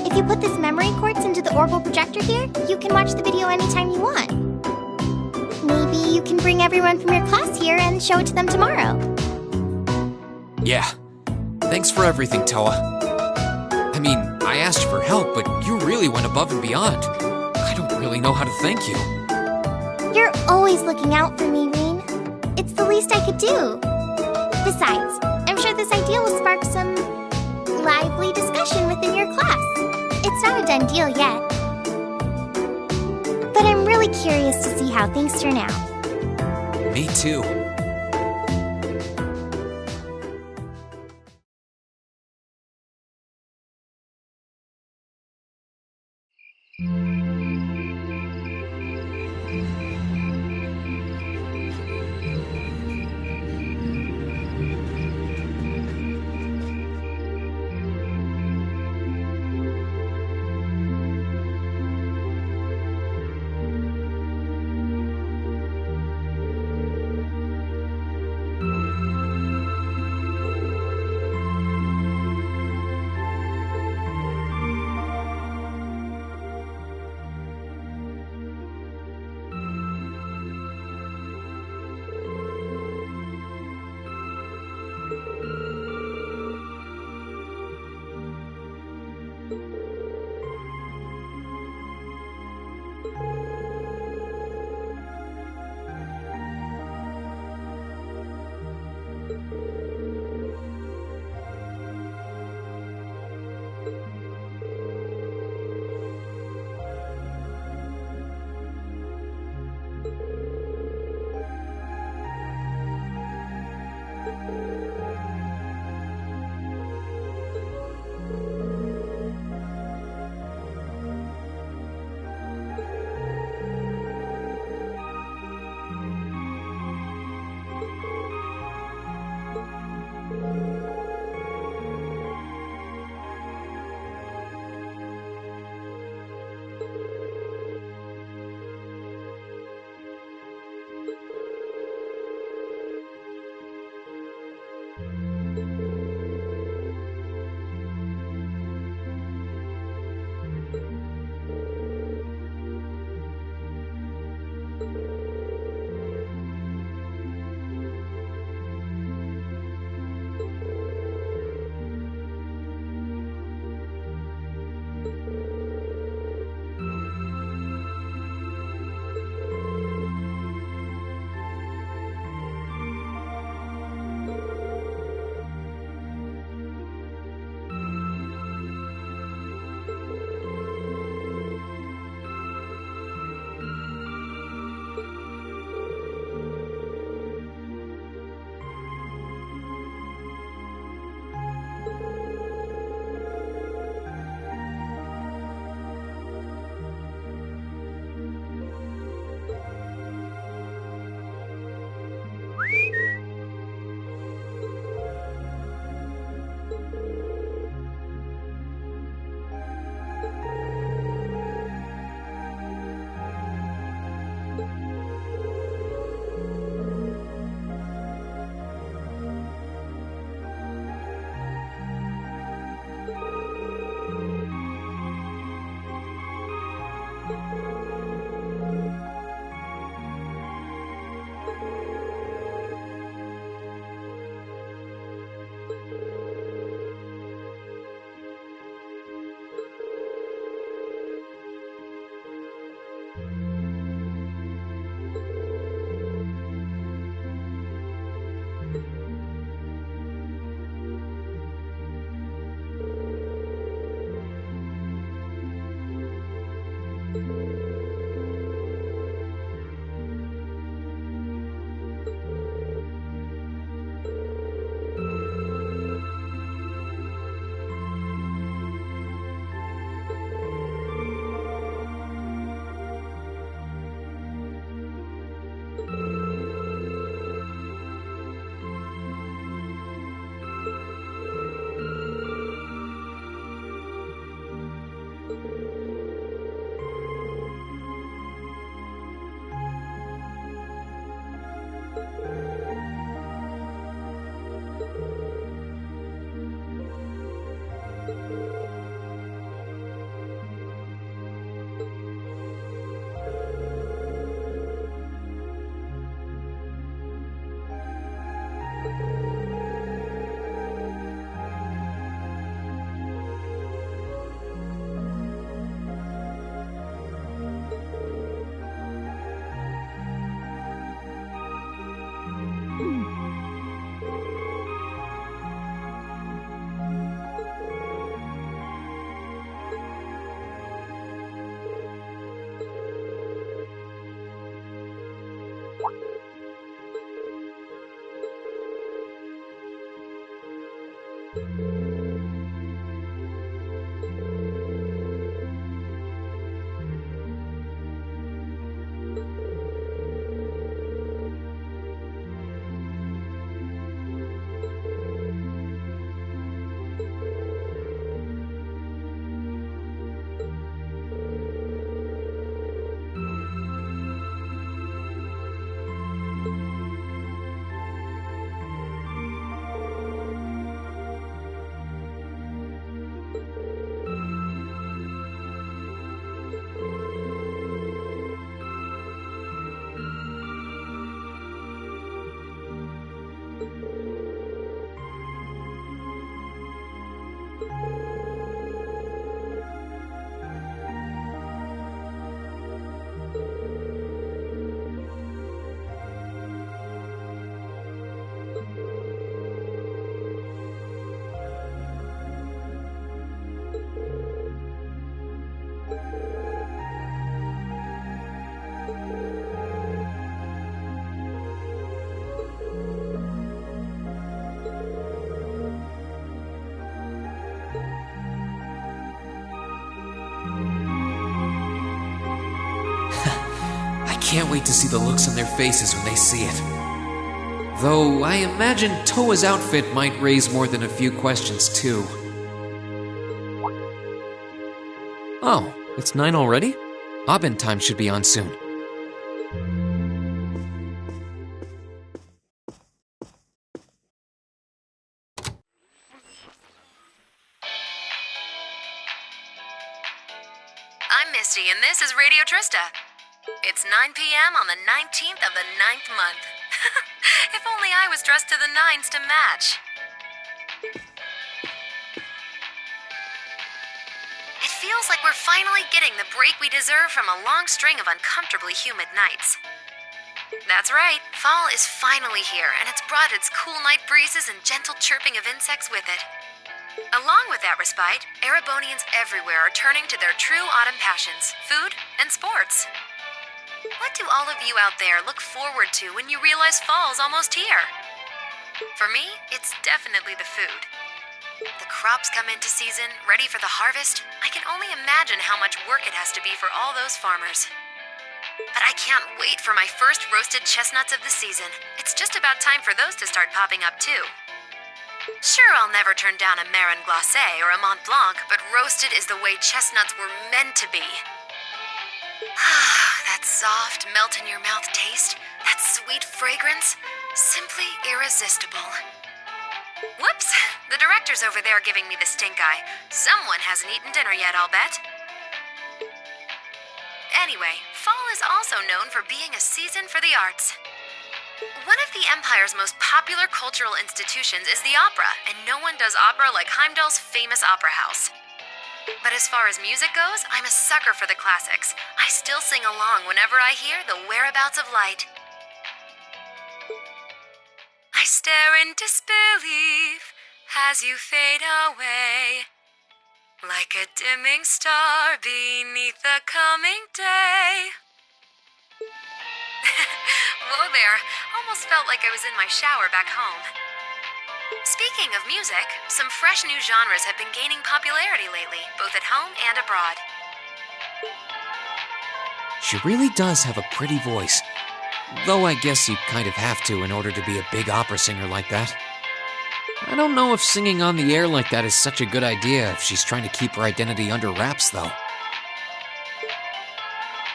If you put this memory quartz into the Orbital projector here, you can watch the video anytime you want. Maybe you can bring everyone from your class here and show it to them tomorrow. Yeah. Thanks for everything, Toa. I mean, I asked for help, but you really went above and beyond. I don't really know how to thank you. You're always looking out for me, Rean. It's the least I could do. Besides, I'm sure this idea will spark some lively discussion within your class. It's not a done deal yet. But I'm really curious to see how things turn out. Me too. Can't wait to see the looks on their faces when they see it. Though I imagine Toa's outfit might raise more than a few questions too. Oh, it's 9 already? Abin time should be on soon. I'm Misty, and this is Radio Trista. It's 9 p.m. on the 19th of the 9th month. If only I was dressed to the nines to match. It feels like we're finally getting the break we deserve from a long string of uncomfortably humid nights. That's right, fall is finally here, and it's brought its cool night breezes and gentle chirping of insects with it. Along with that respite, Erebonians everywhere are turning to their true autumn passions, food and sports. What do all of you out there look forward to when you realize fall's almost here? For me, it's definitely the food. The crops come into season, ready for the harvest. I can only imagine how much work it has to be for all those farmers. But I can't wait for my first roasted chestnuts of the season. It's just about time for those to start popping up too. Sure, I'll never turn down a Marron Glacé or a Mont Blanc, but roasted is the way chestnuts were meant to be. That soft, melt-in-your-mouth taste, that sweet fragrance, simply irresistible. Whoops! The director's over there giving me the stink eye. Someone hasn't eaten dinner yet, I'll bet. Anyway, fall is also known for being a season for the arts. One of the Empire's most popular cultural institutions is the opera, and no one does opera like Heimdall's famous opera house. But as far as music goes, I'm a sucker for the classics. I still sing along whenever I hear The Whereabouts of Light. I stare in disbelief as you fade away, like a dimming star beneath the coming day. Whoa there, almost felt like I was in my shower back home. Speaking of music, some fresh new genres have been gaining popularity lately, both at home and abroad. She really does have a pretty voice. Though I guess you kind of have to in order to be a big opera singer like that. I don't know if singing on the air like that is such a good idea if she's trying to keep her identity under wraps, though.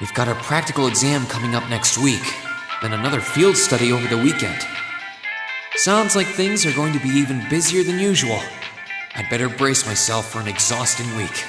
We've got our practical exam coming up next week, then another field study over the weekend. Sounds like things are going to be even busier than usual. I'd better brace myself for an exhausting week.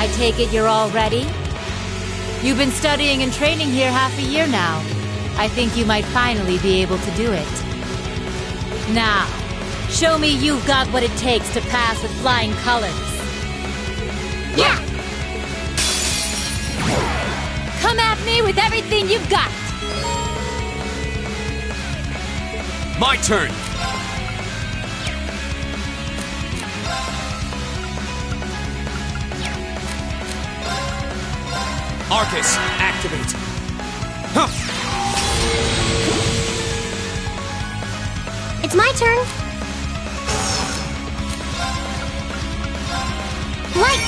I take it you're all ready? You've been studying and training here half a year now. I think you might finally be able to do it. Now, show me you've got what it takes to pass with flying colors. Yeah! Come at me with everything you've got! My turn! Arcus, activate! Huh. It's my turn. Light!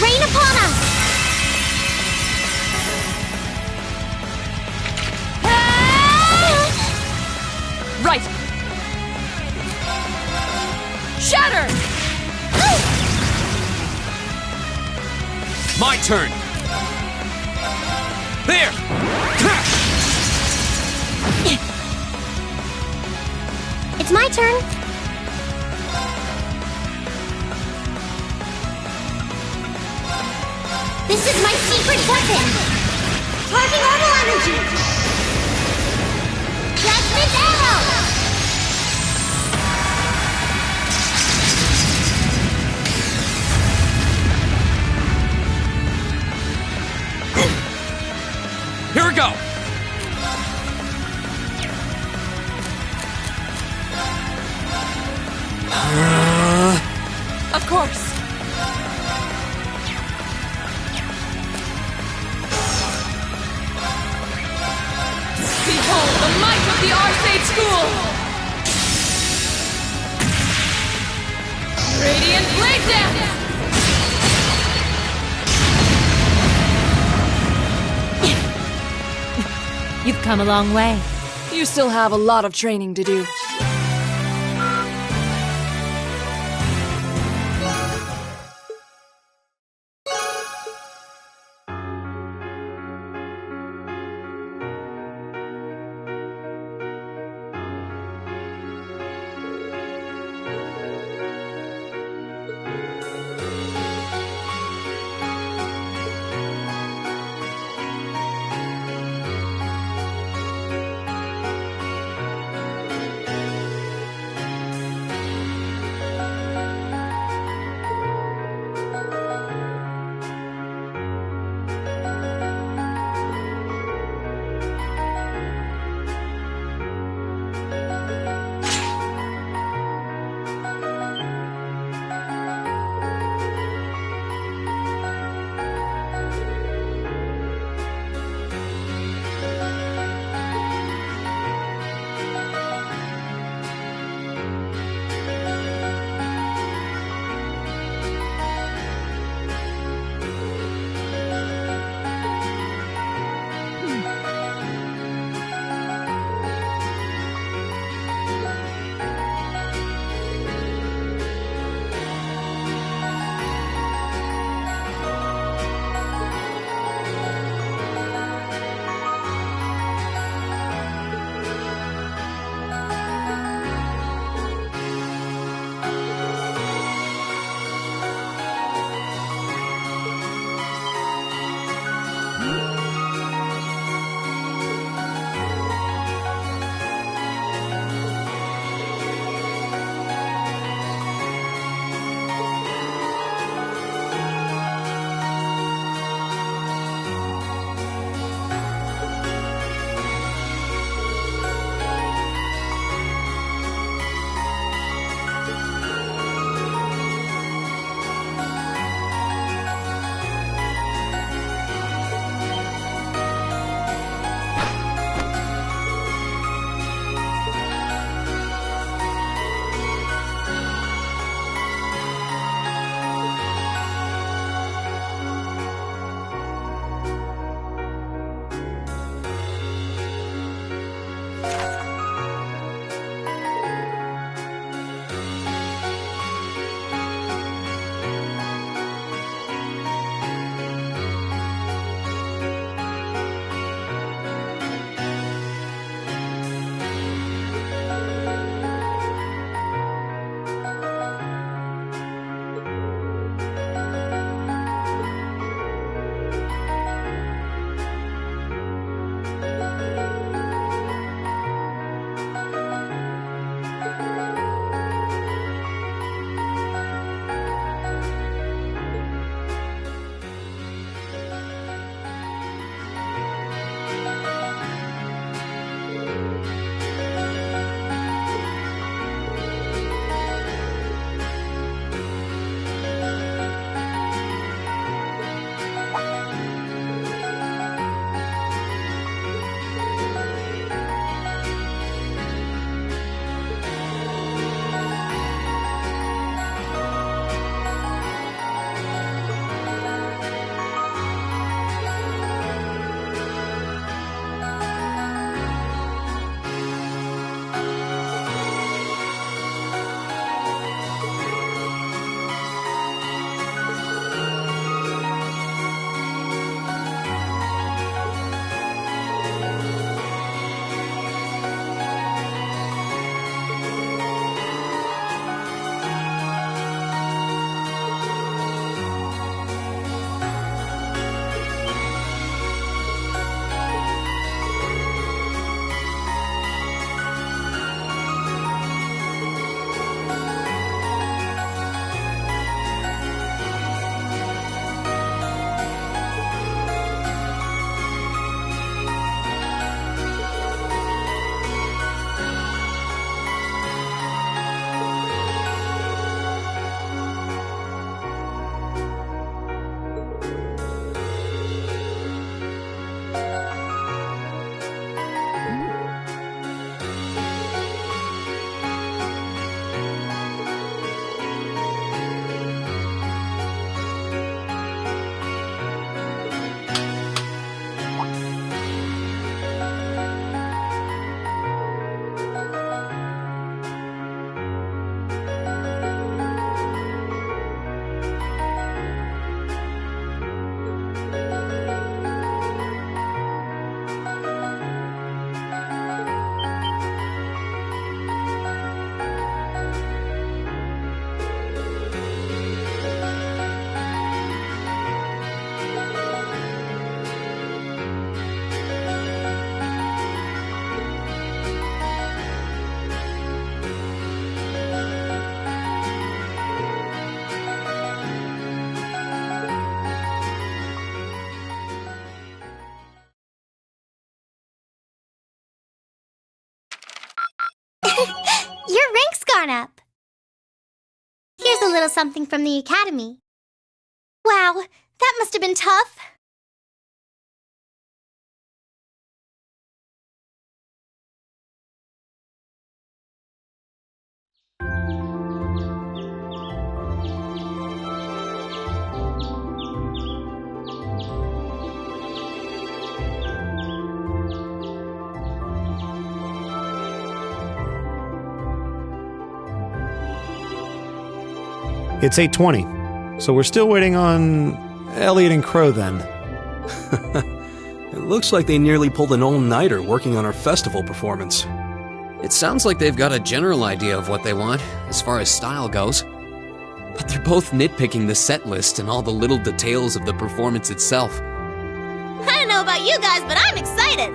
Rain upon us! Right! Shatter! My turn! There! It's my turn. This is my secret weapon! Charging orbital energy! Judgment Arrow! Here we go! Of course. Behold the might of the Arcade School! Radiant Blade Dance! You've come a long way. You still have a lot of training to do. on up. Here's a little something from the Academy. Wow, that must have been tough. It's 8:20, so we're still waiting on Elliot and Crow then. It looks like they nearly pulled an all-nighter working on our festival performance. It sounds like they've got a general idea of what they want, as far as style goes. But they're both nitpicking the set list and all the little details of the performance itself. I don't know about you guys, but I'm excited.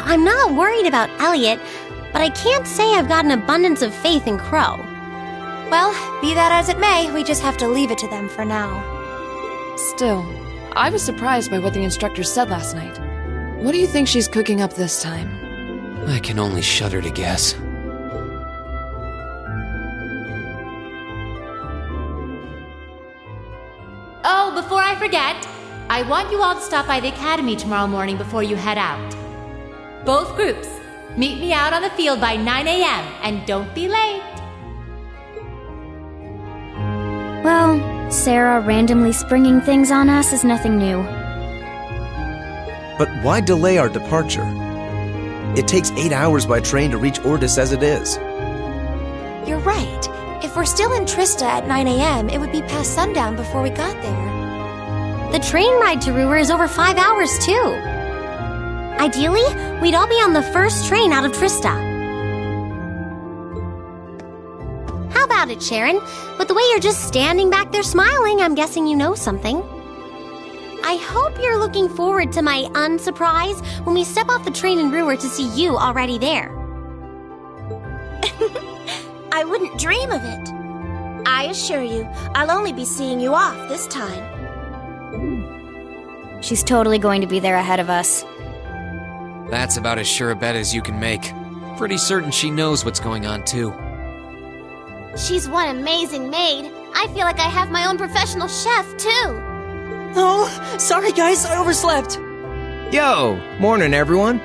I'm not worried about Elliot, but I can't say I've got an abundance of faith in Crow. Well, be that as it may, we just have to leave it to them for now. Still, I was surprised by what the instructor said last night. What do you think she's cooking up this time? I can only shudder to guess. Oh, before I forget, I want you all to stop by the Academy tomorrow morning before you head out. Both groups, meet me out on the field by 9 a.m. and don't be late. Well, Sarah randomly springing things on us is nothing new. But why delay our departure? It takes 8 hours by train to reach Ordis as it is. You're right. If we're still in Trista at 9 a.m., it would be past sundown before we got there. The train ride to Ruhr is over 5 hours, too. Ideally, we'd all be on the first train out of Trista. How about it, Sharon? With the way you're just standing back there smiling, I'm guessing you know something. I hope you're looking forward to my unsurprise when we step off the train in Ruhr to see you already there. I wouldn't dream of it. I assure you, I'll only be seeing you off this time. She's totally going to be there ahead of us. That's about as sure a bet as you can make. Pretty certain she knows what's going on, too. She's one amazing maid. I feel like I have my own professional chef, too. Oh, sorry guys, I overslept. Yo, morning everyone.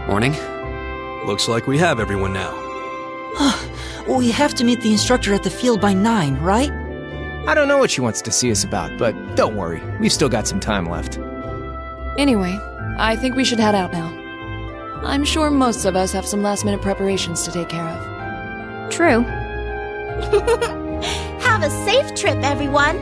Morning. Looks like we have everyone now. We have to meet the instructor at the field by 9, right? I don't know what she wants to see us about, but don't worry, we've still got some time left. Anyway, I think we should head out now. I'm sure most of us have some last-minute preparations to take care of. True. Have a safe trip, everyone.